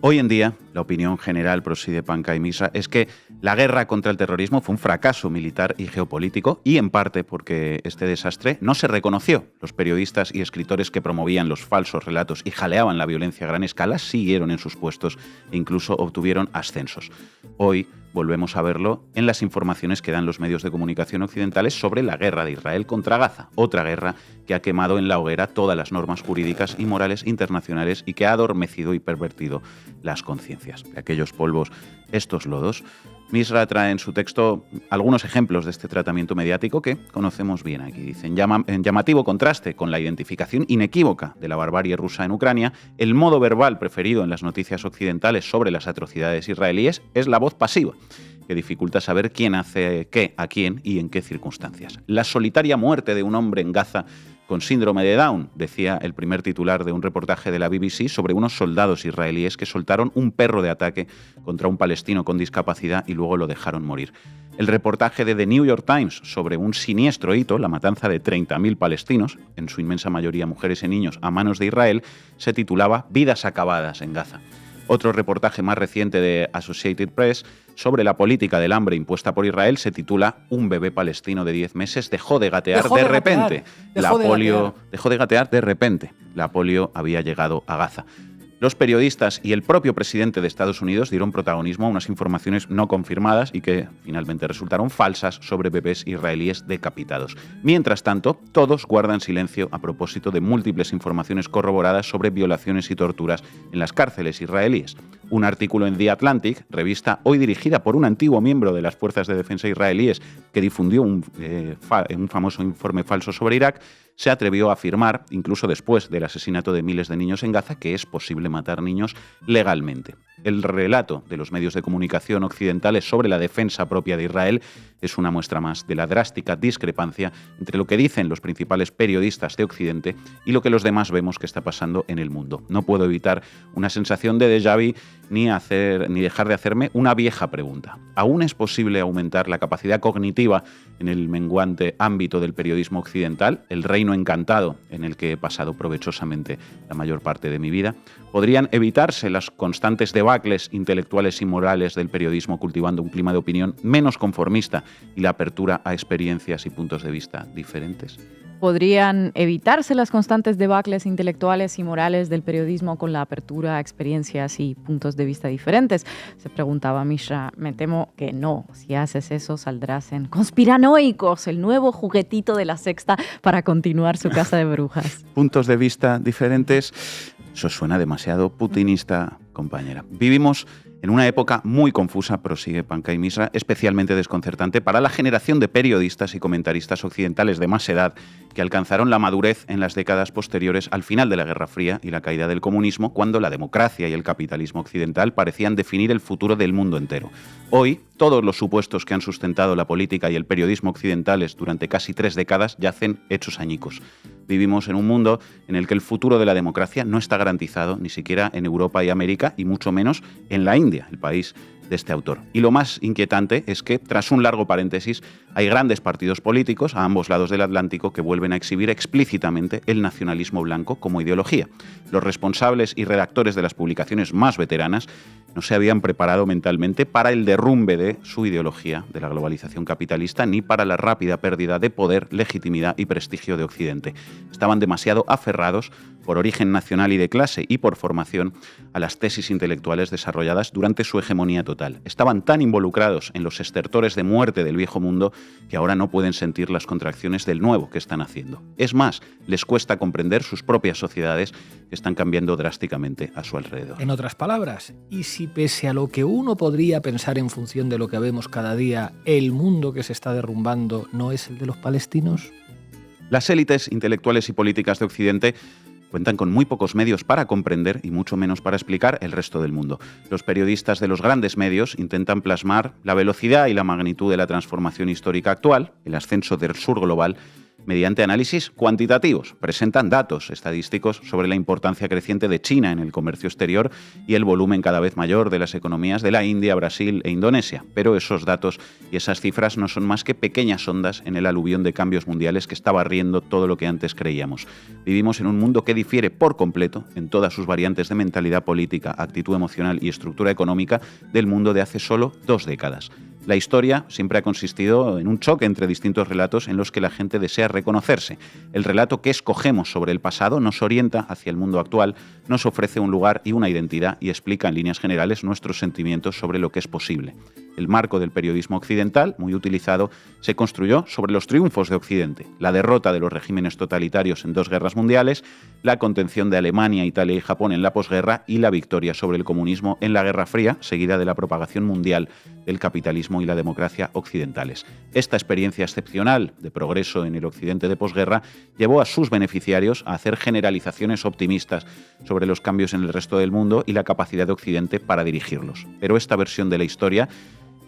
Hoy en día, la opinión general, prosigue Pankaj Mishra, es que la guerra contra el terrorismo fue un fracaso militar y geopolítico, y en parte porque este desastre no se reconoció. Los periodistas y escritores que promovían los falsos relatos y jaleaban la violencia a gran escala siguieron en sus puestos e incluso obtuvieron ascensos. Hoy volvemos a verlo en las informaciones que dan los medios de comunicación occidentales sobre la guerra de Israel contra Gaza, otra guerra que ha quemado en la hoguera todas las normas jurídicas y morales internacionales y que ha adormecido y pervertido las conciencias. De aquellos polvos, estos lodos. Mishra trae en su texto algunos ejemplos de este tratamiento mediático que conocemos bien aquí. Dicen, en llamativo contraste con la identificación inequívoca de la barbarie rusa en Ucrania, el modo verbal preferido en las noticias occidentales sobre las atrocidades israelíes es la voz pasiva, que dificulta saber quién hace qué, a quién y en qué circunstancias. La solitaria muerte de un hombre en Gaza con síndrome de Down, decía el primer titular de un reportaje de la BBC sobre unos soldados israelíes que soltaron un perro de ataque contra un palestino con discapacidad y luego lo dejaron morir. El reportaje de The New York Times sobre un siniestro hito, la matanza de 30.000 palestinos, en su inmensa mayoría mujeres y niños, a manos de Israel, se titulaba Vidas acabadas en Gaza. Otro reportaje más reciente de Associated Press sobre la política del hambre impuesta por Israel se titula Un bebé palestino de 10 meses dejó de gatear de repente. Dejó de gatear de repente. La polio había llegado a Gaza. Los periodistas y el propio presidente de Estados Unidos dieron protagonismo a unas informaciones no confirmadas y que finalmente resultaron falsas sobre bebés israelíes decapitados. Mientras tanto, todos guardan silencio a propósito de múltiples informaciones corroboradas sobre violaciones y torturas en las cárceles israelíes. Un artículo en The Atlantic, revista hoy dirigida por un antiguo miembro de las fuerzas de defensa israelíes que difundió un famoso informe falso sobre Irak, se atrevió a afirmar, incluso después del asesinato de miles de niños en Gaza, que es posible matar niños legalmente. El relato de los medios de comunicación occidentales sobre la defensa propia de Israel es una muestra más de la drástica discrepancia entre lo que dicen los principales periodistas de Occidente y lo que los demás vemos que está pasando en el mundo. No puedo evitar una sensación de déjà vu ni dejar de hacerme una vieja pregunta. ¿Aún es posible aumentar la capacidad cognitiva en el menguante ámbito del periodismo occidental, el reino encantado en el que he pasado provechosamente la mayor parte de mi vida? ¿Podrían evitarse las constantes debacles intelectuales y morales del periodismo cultivando un clima de opinión menos conformista y la apertura a experiencias y puntos de vista diferentes? ¿Podrían evitarse las constantes debacles intelectuales y morales del periodismo con la apertura a experiencias y puntos de vista diferentes? Se preguntaba Mishra. Me temo que no. Si haces eso, saldrás en Conspiranoicos, el nuevo juguetito de La Sexta para continuar su casa de brujas. Puntos de vista diferentes. Eso suena demasiado putinista, compañera. Vivimos en una época muy confusa, prosigue Pankaj Mishra, especialmente desconcertante para la generación de periodistas y comentaristas occidentales de más edad que alcanzaron la madurez en las décadas posteriores al final de la Guerra Fría y la caída del comunismo, cuando la democracia y el capitalismo occidental parecían definir el futuro del mundo entero. Hoy, todos los supuestos que han sustentado la política y el periodismo occidentales durante casi 3 décadas yacen hechos añicos. Vivimos en un mundo en el que el futuro de la democracia no está garantizado ni siquiera en Europa y América, y mucho menos en la India, el país de este autor. Y lo más inquietante es que, tras un largo paréntesis, hay grandes partidos políticos a ambos lados del Atlántico que vuelven a exhibir explícitamente el nacionalismo blanco como ideología. Los responsables y redactores de las publicaciones más veteranas no se habían preparado mentalmente para el derrumbe de su ideología de la globalización capitalista, ni para la rápida pérdida de poder, legitimidad y prestigio de Occidente. Estaban demasiado aferrados, por origen nacional y de clase y por formación, a las tesis intelectuales desarrolladas durante su hegemonía total. Estaban tan involucrados en los estertores de muerte del viejo mundo que ahora no pueden sentir las contracciones del nuevo que están haciendo. Es más, les cuesta comprender sus propias sociedades que están cambiando drásticamente a su alrededor. En otras palabras, ¿y si pese a lo que uno podría pensar en función de lo que vemos cada día, el mundo que se está derrumbando no es el de los palestinos? Las élites intelectuales y políticas de Occidente cuentan con muy pocos medios para comprender y mucho menos para explicar el resto del mundo. Los periodistas de los grandes medios intentan plasmar la velocidad y la magnitud de la transformación histórica actual, el ascenso del sur global, mediante análisis cuantitativos. Presentan datos estadísticos sobre la importancia creciente de China en el comercio exterior y el volumen cada vez mayor de las economías de la India, Brasil e Indonesia. Pero esos datos y esas cifras no son más que pequeñas ondas en el aluvión de cambios mundiales que está barriendo todo lo que antes creíamos. Vivimos en un mundo que difiere por completo, en todas sus variantes de mentalidad política, actitud emocional y estructura económica, del mundo de hace solo 2 décadas. La historia siempre ha consistido en un choque entre distintos relatos en los que la gente desea reconocerse. El relato que escogemos sobre el pasado nos orienta hacia el mundo actual, nos ofrece un lugar y una identidad y explica en líneas generales nuestros sentimientos sobre lo que es posible. El marco del periodismo occidental, muy utilizado, se construyó sobre los triunfos de Occidente, la derrota de los regímenes totalitarios en 2 guerras mundiales, la contención de Alemania, Italia y Japón en la posguerra y la victoria sobre el comunismo en la Guerra Fría, seguida de la propagación mundial del capitalismo y la democracia occidentales. Esta experiencia excepcional de progreso en el Occidente de posguerra llevó a sus beneficiarios a hacer generalizaciones optimistas sobre los cambios en el resto del mundo y la capacidad de Occidente para dirigirlos. Pero esta versión de la historia,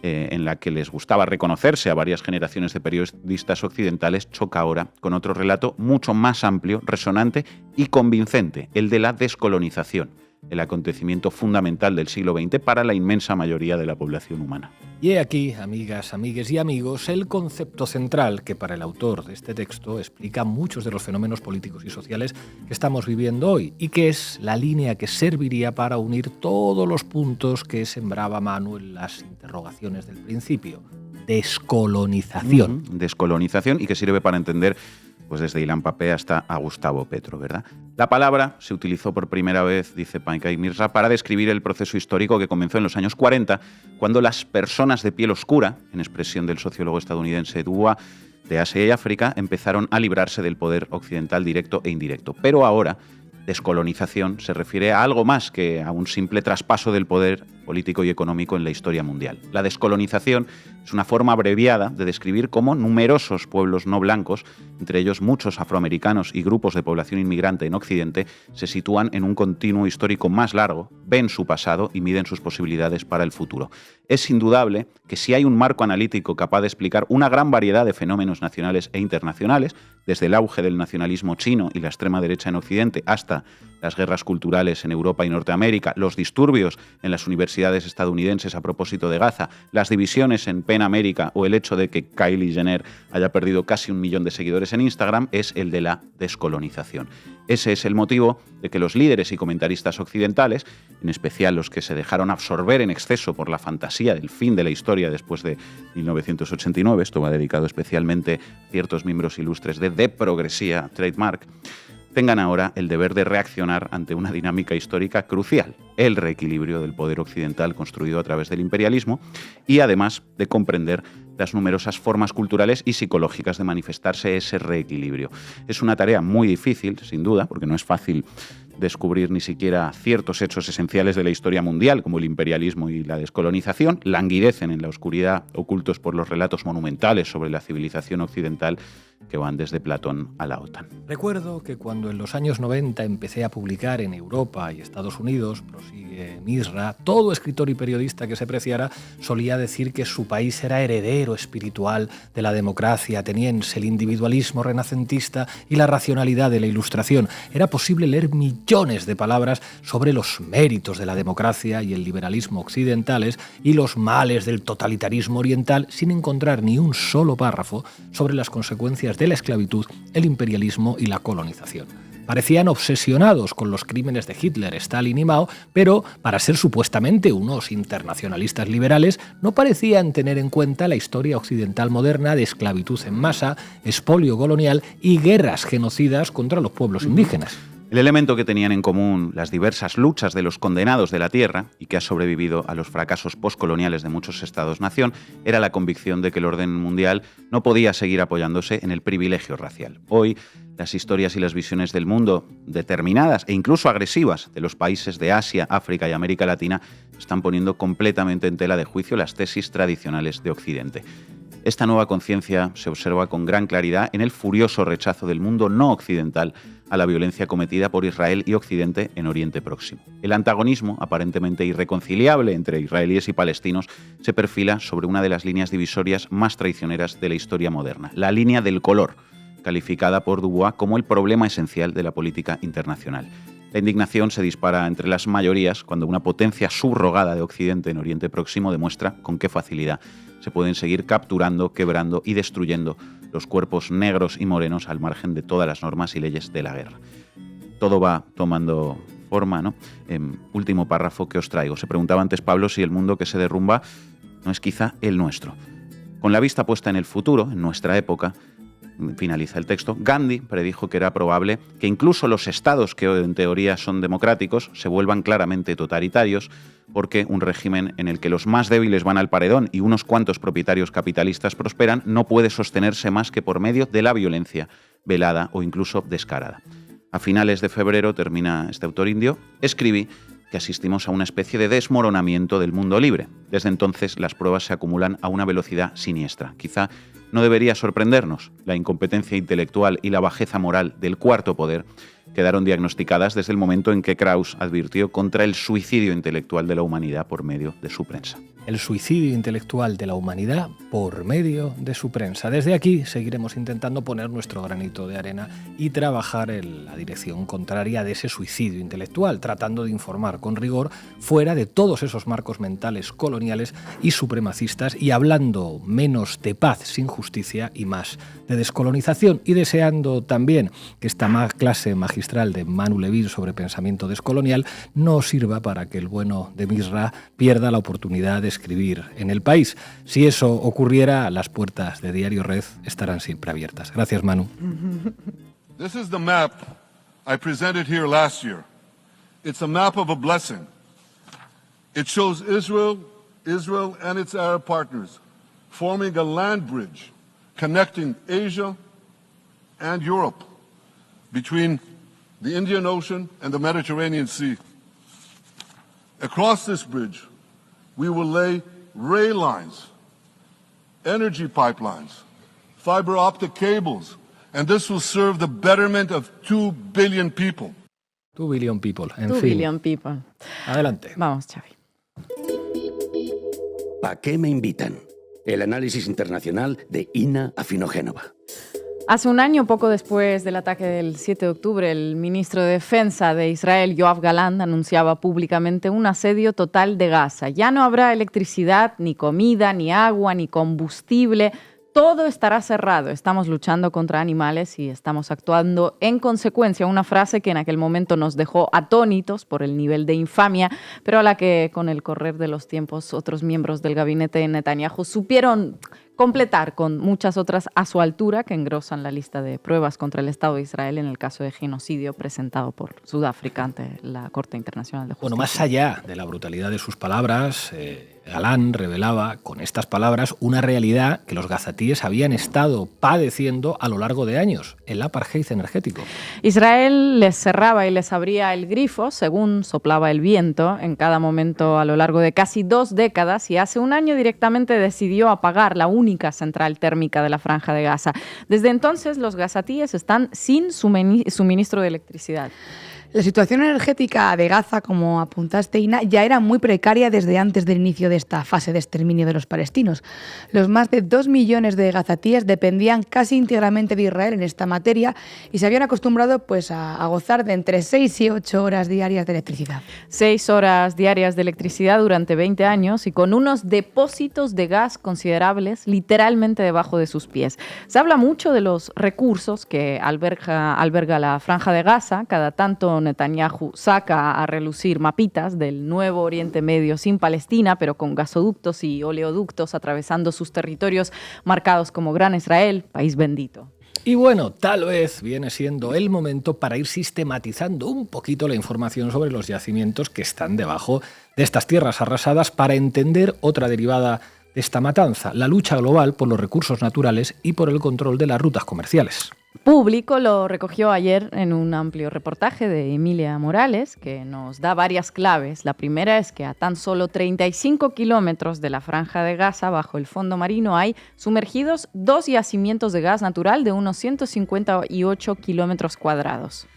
en la que les gustaba reconocerse a varias generaciones de periodistas occidentales, choca ahora con otro relato mucho más amplio, resonante y convincente, el de la descolonización, el acontecimiento fundamental del siglo XX para la inmensa mayoría de la población humana. Y he aquí, amigas, amigues y amigos, el concepto central que para el autor de este texto explica muchos de los fenómenos políticos y sociales que estamos viviendo hoy, y que es la línea que serviría para unir todos los puntos que sembraba Manu en las interrogaciones del principio. Descolonización. Descolonización, y que sirve para entender pues desde Ilan Pappé hasta a Gustavo Petro, ¿verdad? La palabra se utilizó por primera vez, dice Pankaj Mishra, para describir el proceso histórico que comenzó en los años 40, cuando las personas de piel oscura, en expresión del sociólogo estadounidense Dubois, de Asia y África, empezaron a librarse del poder occidental directo e indirecto. Pero ahora, descolonización se refiere a algo más que a un simple traspaso del poder político y económico en la historia mundial. La descolonización es una forma abreviada de describir cómo numerosos pueblos no blancos, entre ellos muchos afroamericanos y grupos de población inmigrante en Occidente, se sitúan en un continuo histórico más largo, ven su pasado y miden sus posibilidades para el futuro. Es indudable que si hay un marco analítico capaz de explicar una gran variedad de fenómenos nacionales e internacionales, desde el auge del nacionalismo chino y la extrema derecha en Occidente hasta las guerras culturales en Europa y Norteamérica, los disturbios en las universidades estadounidenses a propósito de Gaza, las divisiones en PEN América o el hecho de que Kylie Jenner haya perdido casi 1 millón de seguidores en Instagram, es el de la descolonización. Ese es el motivo de que los líderes y comentaristas occidentales, en especial los que se dejaron absorber en exceso por la fantasía del fin de la historia después de 1989, esto va dedicado especialmente a ciertos miembros ilustres de Progresía Trademark, tengan ahora el deber de reaccionar ante una dinámica histórica crucial, el reequilibrio del poder occidental construido a través del imperialismo y además de comprender las numerosas formas culturales y psicológicas de manifestarse ese reequilibrio. Es una tarea muy difícil, sin duda, porque no es fácil descubrir ni siquiera ciertos hechos esenciales de la historia mundial, como el imperialismo y la descolonización, languidecen en la oscuridad, ocultos por los relatos monumentales sobre la civilización occidental que van desde Platón a la OTAN. Recuerdo que cuando en los años 90 empecé a publicar en Europa y Estados Unidos, prosigue Misra, todo escritor y periodista que se preciara solía decir que su país era heredero espiritual de la democracia, ateniense, el individualismo renacentista y la racionalidad de la Ilustración. Era posible leer millones de palabras sobre los méritos de la democracia y el liberalismo occidentales y los males del totalitarismo oriental sin encontrar ni un solo párrafo sobre las consecuencias de la esclavitud, el imperialismo y la colonización. Parecían obsesionados con los crímenes de Hitler, Stalin y Mao, pero para ser supuestamente unos internacionalistas liberales no parecían tener en cuenta la historia occidental moderna de esclavitud en masa, expolio colonial y guerras genocidas contra los pueblos indígenas. El elemento que tenían en común las diversas luchas de los condenados de la tierra y que ha sobrevivido a los fracasos postcoloniales de muchos estados-nación era la convicción de que el orden mundial no podía seguir apoyándose en el privilegio racial. Hoy, las historias y las visiones del mundo, determinadas e incluso agresivas de los países de Asia, África y América Latina, están poniendo completamente en tela de juicio las tesis tradicionales de Occidente. Esta nueva conciencia se observa con gran claridad en el furioso rechazo del mundo no occidental a la violencia cometida por Israel y Occidente en Oriente Próximo. El antagonismo, aparentemente irreconciliable entre israelíes y palestinos, se perfila sobre una de las líneas divisorias más traicioneras de la historia moderna, la línea del color, calificada por Dubois como el problema esencial de la política internacional. La indignación se dispara entre las mayorías cuando una potencia subrogada de Occidente en Oriente Próximo demuestra con qué facilidad se pueden seguir capturando, quebrando y destruyendo los cuerpos negros y morenos al margen de todas las normas y leyes de la guerra. Todo va tomando forma, ¿no? Último párrafo que os traigo. Se preguntaba antes Pablo si el mundo que se derrumba no es quizá el nuestro. Con la vista puesta en el futuro, en nuestra época, finaliza el texto, Gandhi predijo que era probable que incluso los estados que en teoría son democráticos se vuelvan claramente totalitarios porque un régimen en el que los más débiles van al paredón y unos cuantos propietarios capitalistas prosperan no puede sostenerse más que por medio de la violencia velada o incluso descarada. A finales de febrero, termina este autor indio, escribí que asistimos a una especie de desmoronamiento del mundo libre. Desde entonces las pruebas se acumulan a una velocidad siniestra. Quizá no debería sorprendernos. La incompetencia intelectual y la bajeza moral del cuarto poder quedaron diagnosticadas desde el momento en que Krauss advirtió contra el suicidio intelectual de la humanidad por medio de su prensa. El suicidio intelectual de la humanidad por medio de su prensa. Desde aquí seguiremos intentando poner nuestro granito de arena y trabajar en la dirección contraria de ese suicidio intelectual, tratando de informar con rigor fuera de todos esos marcos mentales coloniales y supremacistas y hablando menos de paz sin justicia y más de descolonización, y deseando también que esta clase magistral de Manu Levin sobre pensamiento descolonial no sirva para que el bueno de Misra pierda la oportunidad de escribir en El País. Si eso ocurriera, las puertas de Diario Red estarán siempre abiertas. Gracias, Manu. This is the map I presented here last year. It's a map of a blessing. It shows Israel and its Arab partners forming a land bridge connecting Asia and Europe between the Indian Ocean and the Mediterranean Sea. Across this bridge, we will lay rail lines, energy pipelines, fiber optic cables, and this will serve the betterment of 2 billion people. 2 billion people, en 2 fin. billion people. Adelante. Vamos, Xavi. ¿A qué me invitan? El análisis internacional de Ina Afinogénova. Hace un año, poco después del ataque del 7 de octubre, el ministro de Defensa de Israel, Yoav Gallant, anunciaba públicamente un asedio total de Gaza. Ya no habrá electricidad, ni comida, ni agua, ni combustible. Todo estará cerrado. Estamos luchando contra animales y estamos actuando en consecuencia. Una frase que en aquel momento nos dejó atónitos por el nivel de infamia, pero a la que con el correr de los tiempos otros miembros del gabinete de Netanyahu supieron completar con muchas otras a su altura que engrosan la lista de pruebas contra el Estado de Israel en el caso de genocidio presentado por Sudáfrica ante la Corte Internacional de Justicia. Bueno, más allá de la brutalidad de sus palabras, Galán revelaba con estas palabras una realidad que los gazatíes habían estado padeciendo a lo largo de años, el apartheid energético. Israel les cerraba y les abría el grifo según soplaba el viento en cada momento a lo largo de casi 2 décadas y hace un año directamente decidió apagar la única central térmica de la Franja de Gaza. Desde entonces los gazatíes están sin suministro de electricidad. La situación energética de Gaza, como apuntaste, Ina, ya era muy precaria desde antes del inicio de esta fase de exterminio de los palestinos. Los más de 2 millones de gazatíes dependían casi íntegramente de Israel en esta materia y se habían acostumbrado pues, a gozar de entre 6 y 8 horas diarias de electricidad. 6 horas diarias de electricidad durante 20 años y con unos depósitos de gas considerables literalmente debajo de sus pies. Se habla mucho de los recursos que alberga la Franja de Gaza. Cada tanto Netanyahu saca a relucir mapitas del nuevo Oriente Medio sin Palestina, pero con gasoductos y oleoductos atravesando sus territorios marcados como Gran Israel, país bendito. Y bueno, tal vez viene siendo el momento para ir sistematizando un poquito la información sobre los yacimientos que están debajo de estas tierras arrasadas para entender otra derivada de esta matanza, la lucha global por los recursos naturales y por el control de las rutas comerciales. Público lo recogió ayer en un amplio reportaje de Emilia Morales que nos da varias claves. La primera es que a tan solo 35 kilómetros de la Franja de Gaza, bajo el fondo marino, hay sumergidos 2 yacimientos de gas natural de unos 158 kilómetros cuadrados.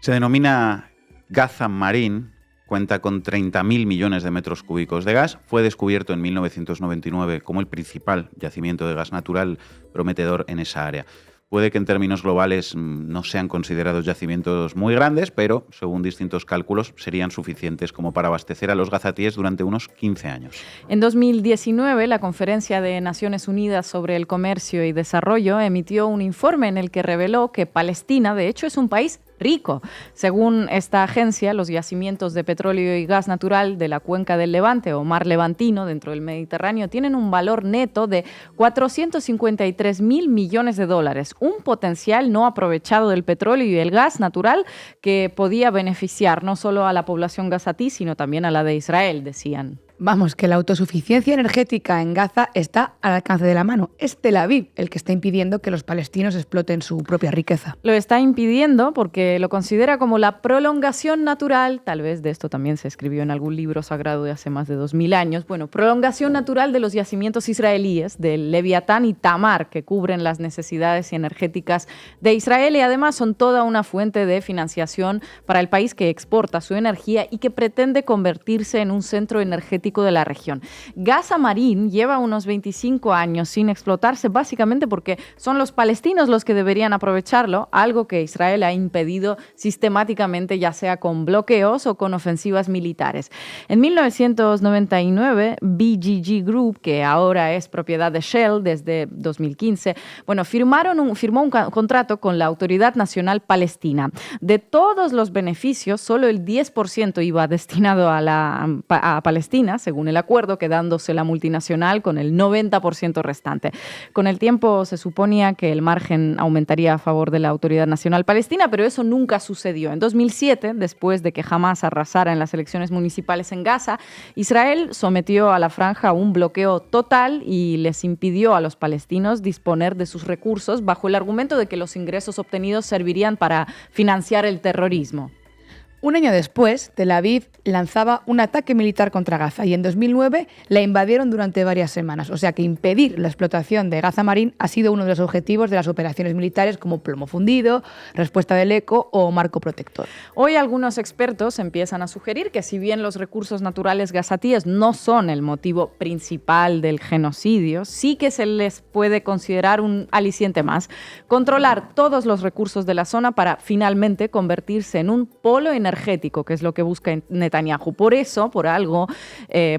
Se denomina Gaza Marine, cuenta con 30.000 millones de metros cúbicos de gas. Fue descubierto en 1999 como el principal yacimiento de gas natural prometedor en esa área. Puede que en términos globales no sean considerados yacimientos muy grandes, pero según distintos cálculos serían suficientes como para abastecer a los gazatíes durante unos 15 años. En 2019, la Conferencia de Naciones Unidas sobre el Comercio y Desarrollo emitió un informe en el que reveló que Palestina, de hecho, es un país rico. Según esta agencia, los yacimientos de petróleo y gas natural de la cuenca del Levante o Mar Levantino dentro del Mediterráneo tienen un valor neto de 453.000 millones de dólares, un potencial no aprovechado del petróleo y el gas natural que podía beneficiar no solo a la población gazatí, sino también a la de Israel, decían. Vamos, que la autosuficiencia energética en Gaza está al alcance de la mano. Es Tel Aviv el que está impidiendo que los palestinos exploten su propia riqueza. Lo está impidiendo porque lo considera como la prolongación natural, tal vez de esto también se escribió en algún libro sagrado de hace más de 2000 años, prolongación natural de los yacimientos israelíes, del Leviatán y Tamar, que cubren las necesidades energéticas de Israel y además son toda una fuente de financiación para el país que exporta su energía y que pretende convertirse en un centro energético de la región. Gaza Marine lleva unos 25 años sin explotarse, básicamente porque son los palestinos los que deberían aprovecharlo, algo que Israel ha impedido sistemáticamente, ya sea con bloqueos o con ofensivas militares. En 1999, BGG Group, que ahora es propiedad de Shell desde 2015, firmó un contrato con la Autoridad Nacional Palestina. De todos los beneficios, solo el 10% iba destinado a Palestina, según el acuerdo, quedándose la multinacional con el 90% restante. Con el tiempo se suponía que el margen aumentaría a favor de la Autoridad Nacional Palestina, pero eso nunca sucedió. En 2007, después de que Hamás arrasara en las elecciones municipales en Gaza, Israel sometió a la franja a un bloqueo total y les impidió a los palestinos disponer de sus recursos bajo el argumento de que los ingresos obtenidos servirían para financiar el terrorismo. Un año después, Tel Aviv lanzaba un ataque militar contra Gaza y en 2009 la invadieron durante varias semanas. O sea que impedir la explotación de Gaza Marín ha sido uno de los objetivos de las operaciones militares como Plomo Fundido, Respuesta del Eco o Marco Protector. Hoy algunos expertos empiezan a sugerir que si bien los recursos naturales gazatíes no son el motivo principal del genocidio, sí que se les puede considerar un aliciente más. Controlar todos los recursos de la zona para finalmente convertirse en un polo energético, que es lo que busca Netanyahu. Por eso, por algo,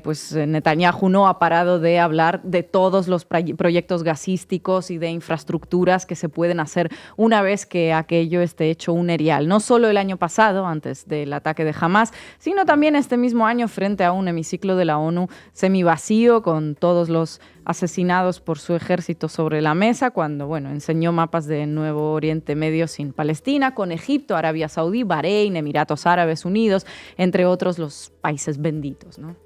pues Netanyahu no ha parado de hablar de todos los proyectos gasísticos y de infraestructuras que se pueden hacer una vez que aquello esté hecho un erial. No solo el año pasado, antes del ataque de Hamás, sino también este mismo año frente a un hemiciclo de la ONU semivacío con todos los asesinados por su ejército sobre la mesa, cuando enseñó mapas de Nuevo Oriente Medio sin Palestina, con Egipto, Arabia Saudí, Bahrein, Emiratos Árabes Unidos, entre otros los países benditos, ¿no?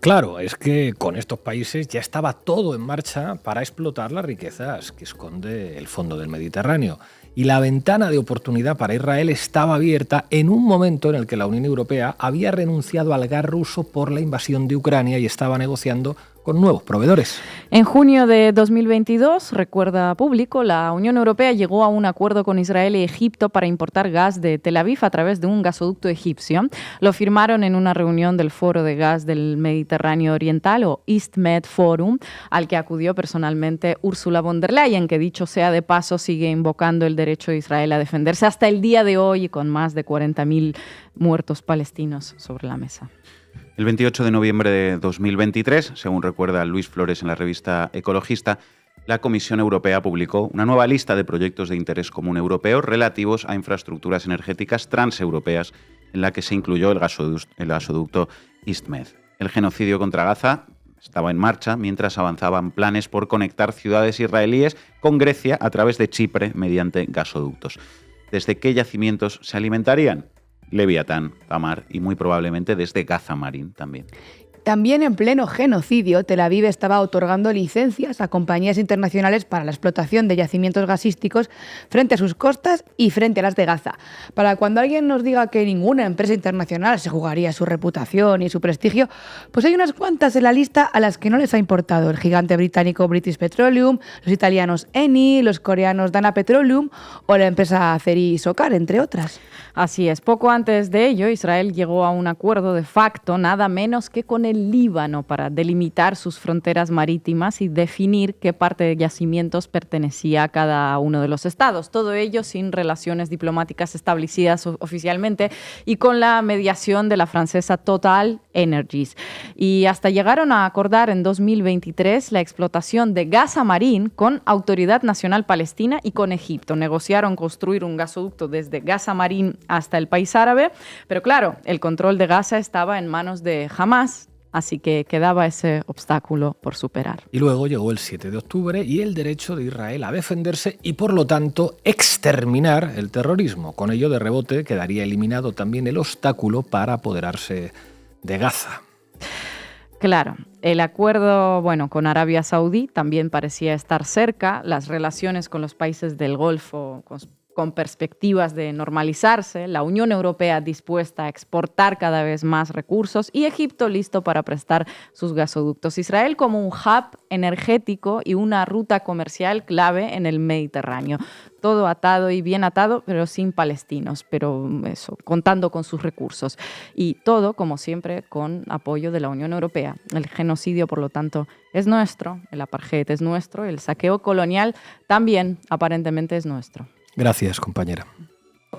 Claro, es que con estos países ya estaba todo en marcha para explotar las riquezas que esconde el fondo del Mediterráneo. Y la ventana de oportunidad para Israel estaba abierta en un momento en el que la Unión Europea había renunciado al gas ruso por la invasión de Ucrania y estaba negociando con nuevos proveedores. En junio de 2022, recuerda Público, la Unión Europea llegó a un acuerdo con Israel y Egipto para importar gas de Tel Aviv a través de un gasoducto egipcio. Lo firmaron en una reunión del Foro de Gas del Mediterráneo Oriental, o EastMed Forum, al que acudió personalmente Ursula von der Leyen, que dicho sea de paso sigue invocando el derecho de Israel a defenderse hasta el día de hoy, con más de 40.000 muertos palestinos sobre la mesa. El 28 de noviembre de 2023, según recuerda Luis Flores en la revista Ecologista, la Comisión Europea publicó una nueva lista de proyectos de interés común europeo relativos a infraestructuras energéticas transeuropeas, en la que se incluyó el gasoducto EastMed. El genocidio contra Gaza estaba en marcha mientras avanzaban planes por conectar ciudades israelíes con Grecia a través de Chipre mediante gasoductos. ¿Desde qué yacimientos se alimentarían? Leviatán, Tamar y muy probablemente desde Gaza Marín también. También en pleno genocidio, Tel Aviv estaba otorgando licencias a compañías internacionales para la explotación de yacimientos gasísticos frente a sus costas y frente a las de Gaza. Para cuando alguien nos diga que ninguna empresa internacional se jugaría su reputación y su prestigio, pues hay unas cuantas en la lista a las que no les ha importado. El gigante británico British Petroleum, los italianos Eni, los coreanos Dana Petroleum o la empresa Azeri Sokar, entre otras. Así es. Poco antes de ello, Israel llegó a un acuerdo de facto, nada menos que con el Líbano, para delimitar sus fronteras marítimas y definir qué parte de yacimientos pertenecía a cada uno de los estados. Todo ello sin relaciones diplomáticas establecidas oficialmente y con la mediación de la francesa Total Energies. Y hasta llegaron a acordar en 2023 la explotación de Gaza Marín con Autoridad Nacional Palestina y con Egipto. Negociaron construir un gasoducto desde Gaza Marín hasta el país árabe, pero claro, el control de Gaza estaba en manos de Hamás, así que quedaba ese obstáculo por superar. Y luego llegó el 7 de octubre y el derecho de Israel a defenderse y, por lo tanto, exterminar el terrorismo. Con ello, de rebote, quedaría eliminado también el obstáculo para apoderarse de Gaza. Claro, el acuerdo con Arabia Saudí también parecía estar cerca, las relaciones con los países del Golfo con perspectivas de normalizarse, la Unión Europea dispuesta a exportar cada vez más recursos y Egipto listo para prestar sus gasoductos. Israel como un hub energético y una ruta comercial clave en el Mediterráneo. Todo atado y bien atado, pero sin palestinos, pero eso, contando con sus recursos. Y todo, como siempre, con apoyo de la Unión Europea. El genocidio, por lo tanto, es nuestro, el apartheid es nuestro, el saqueo colonial también aparentemente es nuestro. Gracias, compañera.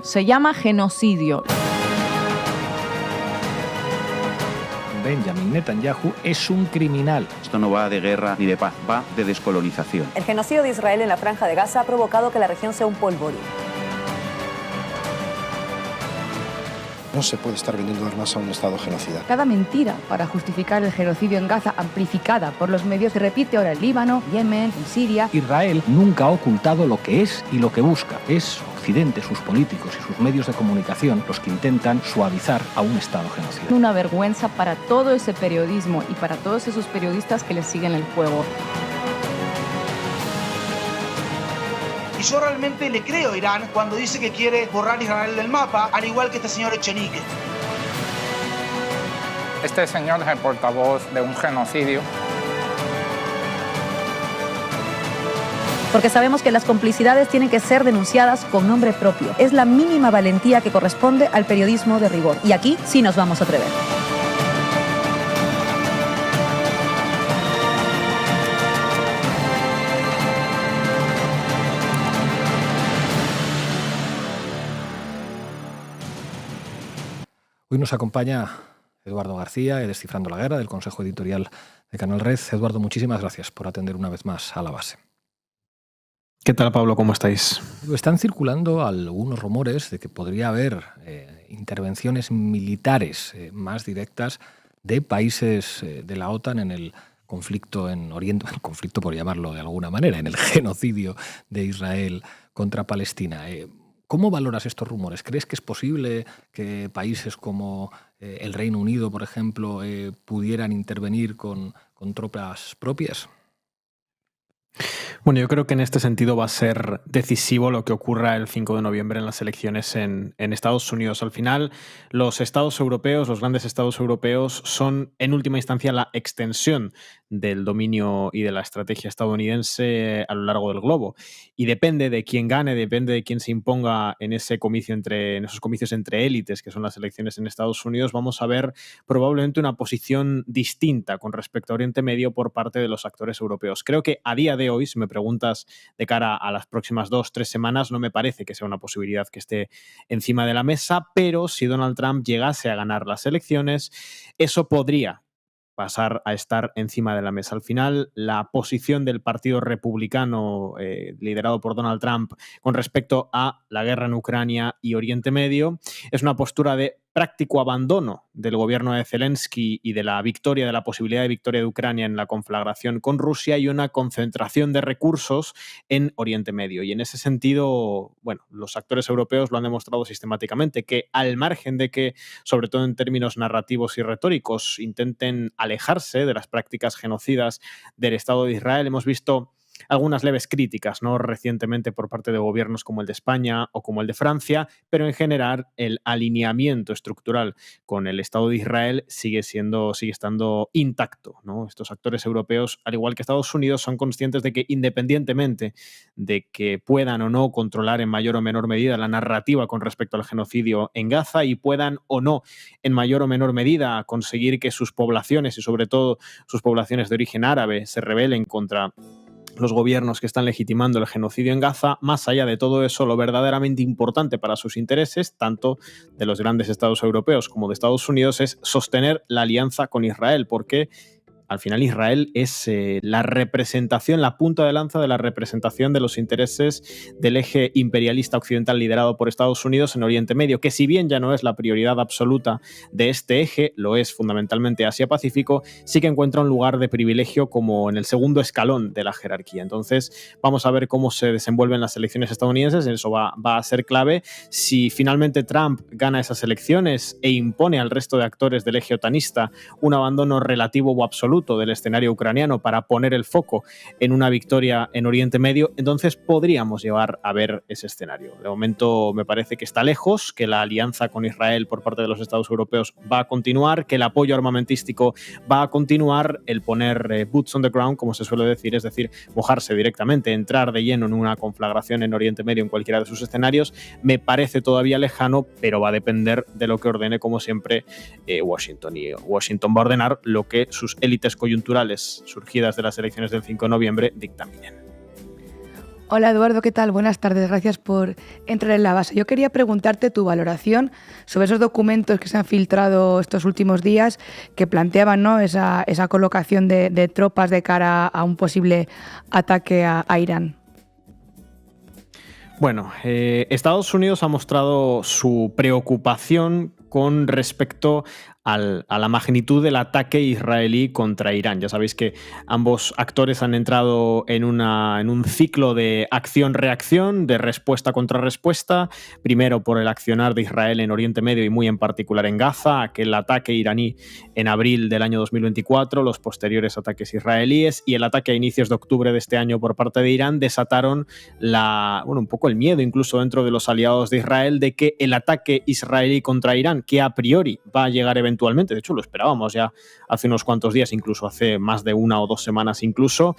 Se llama genocidio. Benjamin Netanyahu es un criminal. Esto no va de guerra ni de paz, va de descolonización. El genocidio de Israel en la Franja de Gaza ha provocado que la región sea un polvorín. No se puede estar vendiendo armas a un Estado genocida. Cada mentira para justificar el genocidio en Gaza, amplificada por los medios, se repite ahora en Líbano, Yemen, en Siria. Israel nunca ha ocultado lo que es y lo que busca. Es Occidente, sus políticos y sus medios de comunicación los que intentan suavizar a un Estado genocida. Una vergüenza para todo ese periodismo y para todos esos periodistas que le siguen el juego. Y yo realmente le creo a Irán cuando dice que quiere borrar Israel del mapa, al igual que este señor Echenique. Este señor es el portavoz de un genocidio. Porque sabemos que las complicidades tienen que ser denunciadas con nombre propio. Es la mínima valentía que corresponde al periodismo de rigor. Y aquí sí nos vamos a atrever. Hoy nos acompaña Eduardo García, de Descifrando la Guerra, del Consejo Editorial de Canal Red. Eduardo, muchísimas gracias por atender una vez más a La Base. ¿Qué tal, Pablo? ¿Cómo estáis? Están circulando algunos rumores de que podría haber intervenciones militares más directas de países de la OTAN en el conflicto en Oriente, el conflicto por llamarlo de alguna manera, en el genocidio de Israel contra Palestina. ¿Cómo valoras estos rumores? ¿Crees que es posible que países como el Reino Unido, por ejemplo, pudieran intervenir con tropas propias? Bueno, yo creo que en este sentido va a ser decisivo lo que ocurra el 5 de noviembre en las elecciones en Estados Unidos. Al final, los estados europeos, los grandes estados europeos, son en última instancia la extensión del dominio y de la estrategia estadounidense a lo largo del globo. Y depende de quién gane, depende de quién se imponga en esos comicios entre élites, que son las elecciones en Estados Unidos, vamos a ver probablemente una posición distinta con respecto a Oriente Medio por parte de los actores europeos. Creo que a día de hoy, si me preguntas de cara a las próximas 2-3 semanas, no me parece que sea una posibilidad que esté encima de la mesa, pero si Donald Trump llegase a ganar las elecciones, eso podría pasar a estar encima de la mesa. Al final, la posición del Partido Republicano liderado por Donald Trump con respecto a la guerra en Ucrania y Oriente Medio es una postura de práctico abandono del gobierno de Zelensky y de la posibilidad de victoria de Ucrania en la conflagración con Rusia y una concentración de recursos en Oriente Medio. Y en ese sentido, bueno, los actores europeos lo han demostrado sistemáticamente, que al margen de que, sobre todo en términos narrativos y retóricos, intenten alejarse de las prácticas genocidas del Estado de Israel, hemos visto algunas leves críticas, ¿no?, recientemente por parte de gobiernos como el de España o como el de Francia, pero en general el alineamiento estructural con el Estado de Israel sigue estando intacto, ¿no? Estos actores europeos, al igual que Estados Unidos, son conscientes de que independientemente de que puedan o no controlar en mayor o menor medida la narrativa con respecto al genocidio en Gaza y puedan o no en mayor o menor medida conseguir que sus poblaciones y sobre todo sus poblaciones de origen árabe se rebelen contra los gobiernos que están legitimando el genocidio en Gaza, más allá de todo eso, lo verdaderamente importante para sus intereses, tanto de los grandes estados europeos como de Estados Unidos, es sostener la alianza con Israel, porque al final Israel es la representación, la punta de lanza de la representación de los intereses del eje imperialista occidental liderado por Estados Unidos en Oriente Medio, que si bien ya no es la prioridad absoluta de este eje, lo es fundamentalmente Asia-Pacífico, sí que encuentra un lugar de privilegio como en el segundo escalón de la jerarquía. Entonces vamos a ver cómo se desenvuelven las elecciones estadounidenses, eso va a ser clave. Si finalmente Trump gana esas elecciones e impone al resto de actores del eje otanista un abandono relativo o absoluto del escenario ucraniano para poner el foco en una victoria en Oriente Medio, entonces podríamos llevar a ver ese escenario. De momento me parece que está lejos, que la alianza con Israel por parte de los estados europeos va a continuar, que el apoyo armamentístico va a continuar, el poner boots on the ground, como se suele decir, es decir, mojarse directamente, entrar de lleno en una conflagración en Oriente Medio en cualquiera de sus escenarios, me parece todavía lejano, pero va a depender de lo que ordene, como siempre, Washington. Y Washington va a ordenar lo que sus élites coyunturales surgidas de las elecciones del 5 de noviembre dictaminen. Hola Eduardo, ¿qué tal? Buenas tardes, gracias por entrar en La Base. Yo quería preguntarte tu valoración sobre esos documentos que se han filtrado estos últimos días que planteaban, ¿no?, esa colocación de tropas de cara a un posible ataque a Irán. Bueno, Estados Unidos ha mostrado su preocupación con respecto a la magnitud del ataque israelí contra Irán. Ya sabéis que ambos actores han entrado en un ciclo de acción-reacción, de respuesta contra respuesta, primero por el accionar de Israel en Oriente Medio y muy en particular en Gaza, aquel ataque iraní en abril del año 2024, los posteriores ataques israelíes y el ataque a inicios de octubre de este año por parte de Irán desataron un poco el miedo incluso dentro de los aliados de Israel de que el ataque israelí contra Irán, que a priori va a llegar eventualmente, de hecho lo esperábamos ya hace unos cuantos días, incluso hace más de 1 o 2 semanas incluso,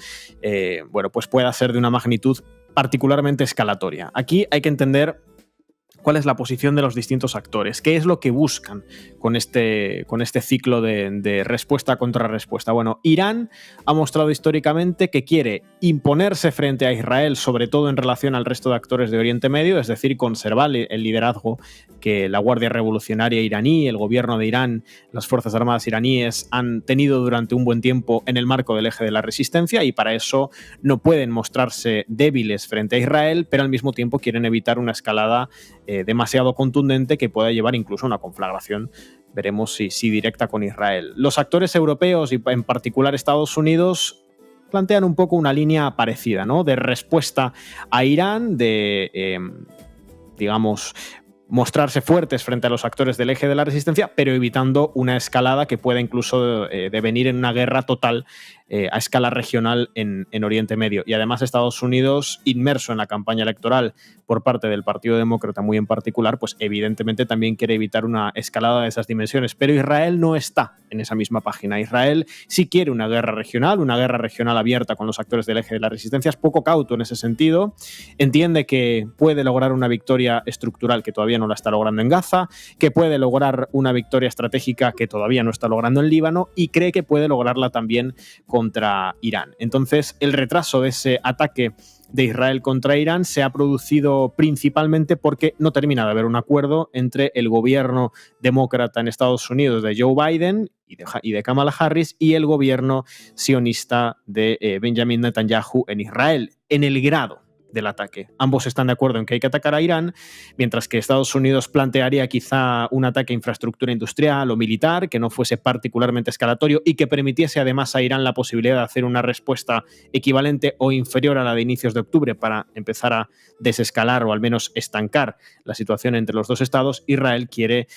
pues pueda ser de una magnitud particularmente escalatoria. Aquí hay que entender cuál es la posición de los distintos actores, qué es lo que buscan con este ciclo de respuesta contra respuesta. Bueno, Irán ha mostrado históricamente que quiere imponerse frente a Israel, sobre todo en relación al resto de actores de Oriente Medio, es decir, conservar el liderazgo que la Guardia Revolucionaria iraní, el gobierno de Irán, las Fuerzas Armadas iraníes han tenido durante un buen tiempo en el marco del eje de la resistencia, y para eso no pueden mostrarse débiles frente a Israel, pero al mismo tiempo quieren evitar una escalada demasiado contundente que pueda llevar incluso a una conflagración, veremos si directa, con Israel. Los actores europeos y en particular Estados Unidos plantean un poco una línea parecida, ¿no? De respuesta a Irán, de mostrarse fuertes frente a los actores del eje de la resistencia, pero evitando una escalada que pueda incluso devenir en una guerra total a escala regional en Oriente Medio. Y además Estados Unidos, inmerso en la campaña electoral por parte del Partido Demócrata muy en particular, pues evidentemente también quiere evitar una escalada de esas dimensiones. Pero Israel no está en esa misma página. Israel sí quiere una guerra regional abierta con los actores del eje de la resistencia. Es poco cauto en ese sentido. Entiende que puede lograr una victoria estructural que todavía no la está logrando en Gaza, que puede lograr una victoria estratégica que todavía no está logrando en Líbano, y cree que puede lograrla también contra Irán. Entonces, el retraso de ese ataque de Israel contra Irán se ha producido principalmente porque no termina de haber un acuerdo entre el gobierno demócrata en Estados Unidos de Joe Biden y de Kamala Harris y el gobierno sionista de Benjamin Netanyahu en Israel, en el grado del ataque. Ambos están de acuerdo en que hay que atacar a Irán, mientras que Estados Unidos plantearía quizá un ataque a infraestructura industrial o militar que no fuese particularmente escalatorio y que permitiese además a Irán la posibilidad de hacer una respuesta equivalente o inferior a la de inicios de octubre para empezar a desescalar o al menos estancar la situación entre los dos estados. Israel quiere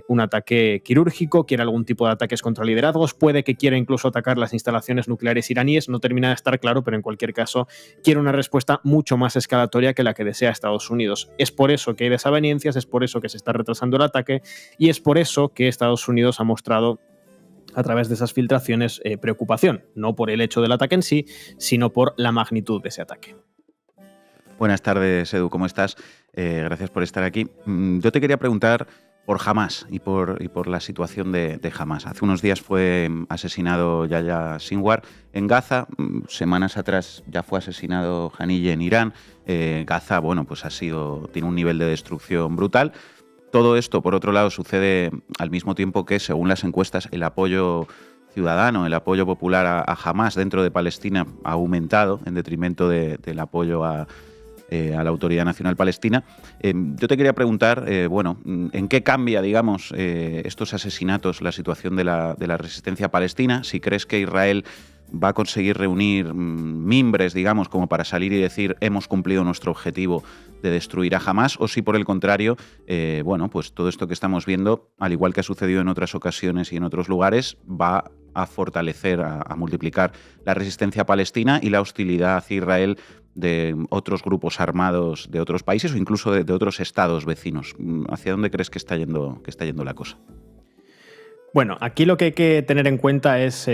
un ataque quirúrgico, quiere algún tipo de ataques contra liderazgos, puede que quiera incluso atacar las instalaciones nucleares iraníes, no termina de estar claro, pero en cualquier caso quiere una respuesta mucho más escalatoria que la que desea Estados Unidos. Es por eso que hay desavenencias, es por eso que se está retrasando el ataque y es por eso que Estados Unidos ha mostrado a través de esas filtraciones preocupación, no por el hecho del ataque en sí, sino por la magnitud de ese ataque. Buenas tardes, Edu, ¿cómo estás? Gracias por estar aquí. Yo te quería preguntar por Hamás y por la situación de Hamás. Hace unos días fue asesinado Yahya Sinwar en Gaza. Semanas atrás ya fue asesinado Haniyeh en Irán. Gaza, pues tiene un nivel de destrucción brutal. Todo esto, por otro lado, sucede al mismo tiempo que, según las encuestas, el apoyo ciudadano, el apoyo popular a Hamás dentro de Palestina ha aumentado en detrimento del apoyo a la Autoridad Nacional Palestina. Yo te quería preguntar, ¿en qué cambia, estos asesinatos la situación de la resistencia palestina? Si crees que Israel va a conseguir reunir mimbres, como para salir y decir hemos cumplido nuestro objetivo de destruir a Hamás, o si por el contrario, todo esto que estamos viendo, al igual que ha sucedido en otras ocasiones y en otros lugares, va a fortalecer, a multiplicar la resistencia palestina y la hostilidad hacia Israel de otros grupos armados de otros países o incluso de otros estados vecinos. ¿Hacia dónde crees que está yendo la cosa? Bueno, aquí lo que hay que tener en cuenta es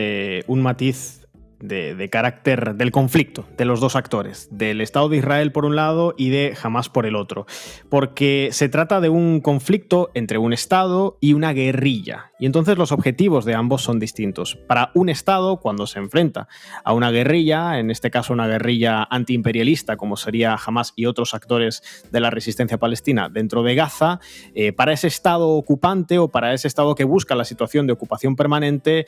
un matiz de carácter del conflicto de los dos actores, del Estado de Israel por un lado y de Hamás por el otro, porque se trata de un conflicto entre un Estado y una guerrilla, y entonces los objetivos de ambos son distintos. Para un Estado, cuando se enfrenta a una guerrilla, en este caso una guerrilla antiimperialista como sería Hamás y otros actores de la resistencia palestina dentro de Gaza, para ese Estado ocupante o para ese Estado que busca la situación de ocupación permanente,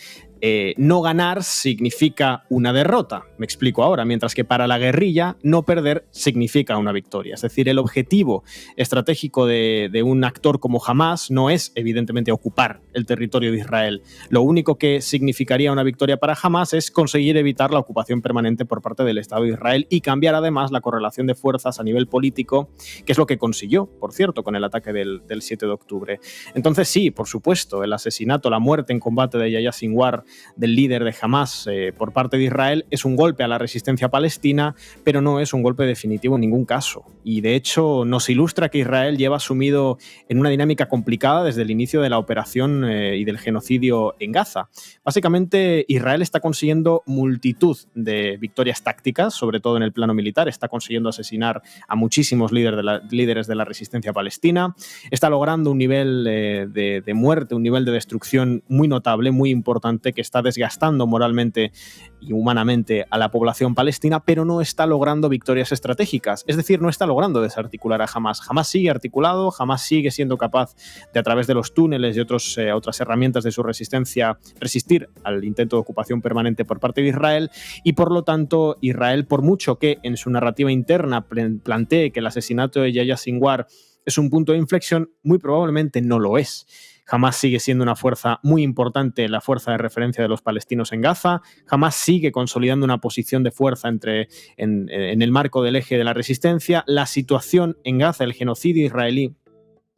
no ganar significa significa una derrota. Me explico ahora. Mientras que para la guerrilla no perder significa una victoria. Es decir, el objetivo estratégico de un actor como Hamás no es, evidentemente, ocupar el territorio de Israel. Lo único que significaría una victoria para Hamás es conseguir evitar la ocupación permanente por parte del Estado de Israel y cambiar además la correlación de fuerzas a nivel político, que es lo que consiguió, por cierto, con el ataque del 7 de octubre. Entonces sí, por supuesto, el asesinato, la muerte en combate de Yahya Sinwar, del líder de Hamás, por parte de Israel, es un golpe a la resistencia palestina, pero no es un golpe definitivo en ningún caso. Y de hecho nos ilustra que Israel lleva sumido en una dinámica complicada desde el inicio de la operación y del genocidio en Gaza. Básicamente, Israel está consiguiendo multitud de victorias tácticas, sobre todo en el plano militar, está consiguiendo asesinar a muchísimos líderes de la resistencia palestina, está logrando un nivel de muerte, un nivel de destrucción muy notable, muy importante, que está desgastando moralmente y humanamente a la población palestina, pero no está logrando victorias estratégicas, es decir, no está logrando desarticular a Hamás. Hamás sigue articulado, Hamás sigue siendo capaz de, a través de los túneles y otras herramientas de su resistencia, resistir al intento de ocupación permanente por parte de Israel, y por lo tanto Israel, por mucho que en su narrativa interna plantee que el asesinato de Yahya Sinwar es un punto de inflexión, muy probablemente no lo es. Hamás sigue siendo una fuerza muy importante, la fuerza de referencia de los palestinos en Gaza. Hamás sigue consolidando una posición de fuerza en el marco del eje de la resistencia. La situación en Gaza, el genocidio israelí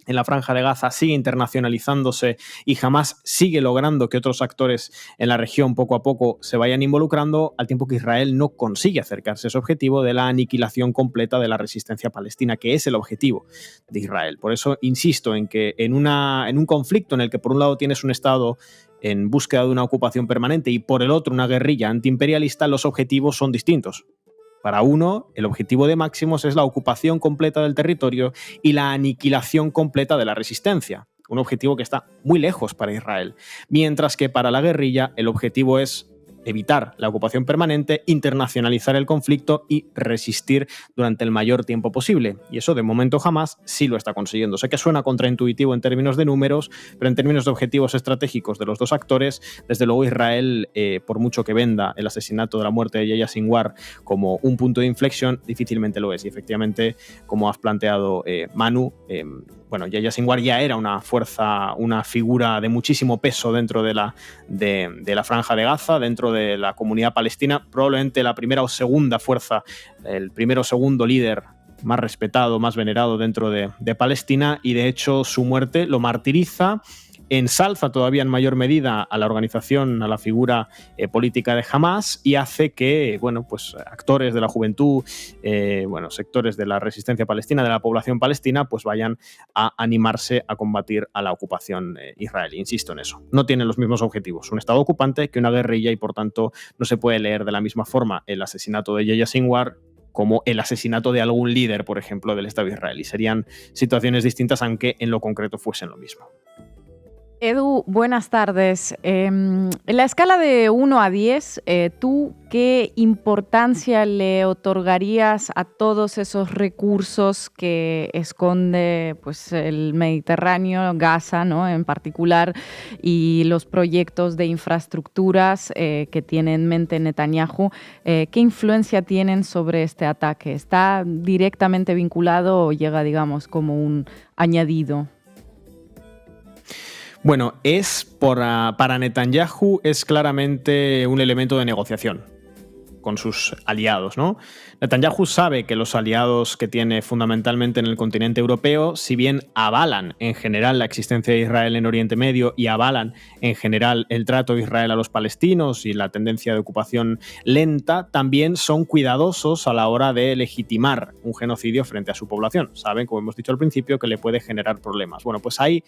en la Franja de Gaza, sigue internacionalizándose y Hamás sigue logrando que otros actores en la región poco a poco se vayan involucrando, al tiempo que Israel no consigue acercarse a ese objetivo de la aniquilación completa de la resistencia palestina, que es el objetivo de Israel. Por eso insisto en que en un conflicto en el que por un lado tienes un Estado en búsqueda de una ocupación permanente y por el otro una guerrilla antiimperialista, los objetivos son distintos. Para uno, el objetivo de Máximos es la ocupación completa del territorio y la aniquilación completa de la resistencia, un objetivo que está muy lejos para Israel, mientras que para la guerrilla el objetivo es evitar la ocupación permanente, internacionalizar el conflicto y resistir durante el mayor tiempo posible. Y eso de momento Hamás sí lo está consiguiendo. Sé que suena contraintuitivo en términos de números, pero en términos de objetivos estratégicos de los dos actores, desde luego Israel, por mucho que venda el asesinato de la muerte de Yahya Sinwar como un punto de inflexión, difícilmente lo es. Y efectivamente, como has planteado, Manu, Yahya Sinwar ya era una fuerza, una figura de muchísimo peso dentro de la Franja de Gaza, dentro de la comunidad palestina, probablemente la primera o segunda fuerza, el primero o segundo líder más respetado, más venerado dentro de Palestina, y de hecho su muerte lo martiriza, ensalza todavía en mayor medida a la organización, a la figura política de Hamás, y hace que actores de la juventud, sectores de la resistencia palestina, de la población palestina, pues vayan a animarse a combatir a la ocupación israelí. Insisto en eso. No tienen los mismos objetivos un Estado ocupante que una guerrilla, y por tanto no se puede leer de la misma forma el asesinato de Yahya Sinwar como el asesinato de algún líder, por ejemplo, del Estado israelí. Serían situaciones distintas, aunque en lo concreto fuesen lo mismo. Edu, buenas tardes. En la escala de 1 a 10, ¿tú qué importancia le otorgarías a todos esos recursos que esconde el Mediterráneo, Gaza, ¿no?, en particular, y los proyectos de infraestructuras que tiene en mente Netanyahu? ¿Qué influencia tienen sobre este ataque? ¿Está directamente vinculado o llega, digamos, como un añadido? Bueno, para Netanyahu es claramente un elemento de negociación con sus aliados, ¿no? Netanyahu sabe que los aliados que tiene fundamentalmente en el continente europeo, si bien avalan en general la existencia de Israel en Oriente Medio y avalan en general el trato de Israel a los palestinos y la tendencia de ocupación lenta, también son cuidadosos a la hora de legitimar un genocidio frente a su población. Saben, como hemos dicho al principio, que le puede generar problemas. Bueno, pues ahí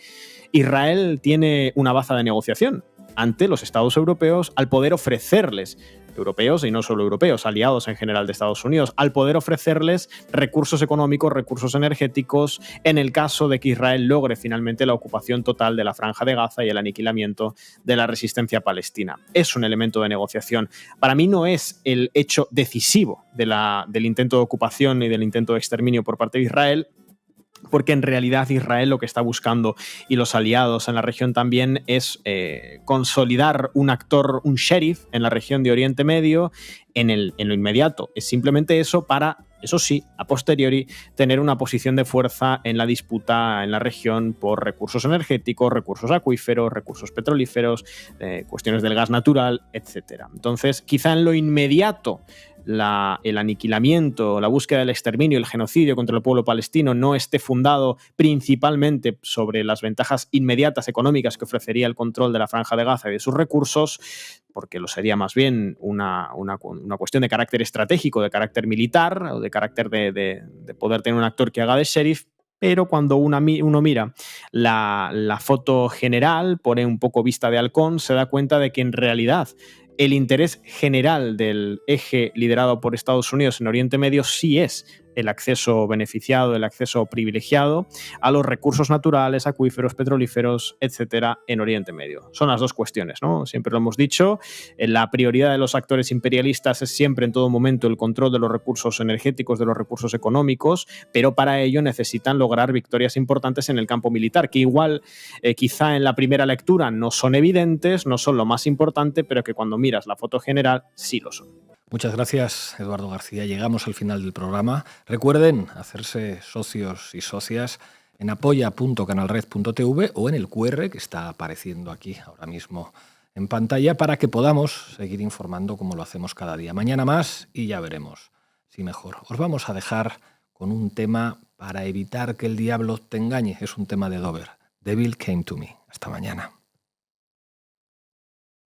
Israel tiene una baza de negociación ante los Estados europeos al poder ofrecerles, europeos y no solo europeos, aliados en general de Estados Unidos, al poder ofrecerles recursos económicos, recursos energéticos, en el caso de que Israel logre finalmente la ocupación total de la Franja de Gaza y el aniquilamiento de la resistencia palestina. Es un elemento de negociación. Para mí no es el hecho decisivo del intento de ocupación y del intento de exterminio por parte de Israel, porque en realidad Israel lo que está buscando y los aliados en la región también es consolidar un actor, un sheriff en la región de Oriente Medio en lo inmediato. Es simplemente eso para, eso sí, a posteriori, tener una posición de fuerza en la disputa en la región por recursos energéticos, recursos acuíferos, recursos petrolíferos, cuestiones del gas natural, etc. Entonces, quizá en lo inmediato el aniquilamiento, la búsqueda del exterminio, el genocidio contra el pueblo palestino no esté fundado principalmente sobre las ventajas inmediatas económicas que ofrecería el control de la Franja de Gaza y de sus recursos, porque lo sería más bien una cuestión de carácter estratégico, de carácter militar o de carácter de poder tener un actor que haga de sheriff. Pero cuando uno mira la foto general, pone un poco vista de halcón, se da cuenta de que en realidad el interés general del eje liderado por Estados Unidos en Oriente Medio sí es el acceso beneficiado, el acceso privilegiado a los recursos naturales, acuíferos, petrolíferos, etcétera, en Oriente Medio. Son las dos cuestiones, ¿no? Siempre lo hemos dicho, la prioridad de los actores imperialistas es siempre en todo momento el control de los recursos energéticos, de los recursos económicos, pero para ello necesitan lograr victorias importantes en el campo militar, que igual quizá en la primera lectura no son evidentes, no son lo más importante, pero que cuando miras la foto general sí lo son. Muchas gracias, Eduardo García. Llegamos al final del programa. Recuerden hacerse socios y socias en apoya.canalred.tv o en el QR que está apareciendo aquí ahora mismo en pantalla para que podamos seguir informando como lo hacemos cada día. Mañana más y ya veremos si mejor. Os vamos a dejar con un tema para evitar que el diablo te engañe. Es un tema de Dover. Devil Came to Me. Hasta mañana.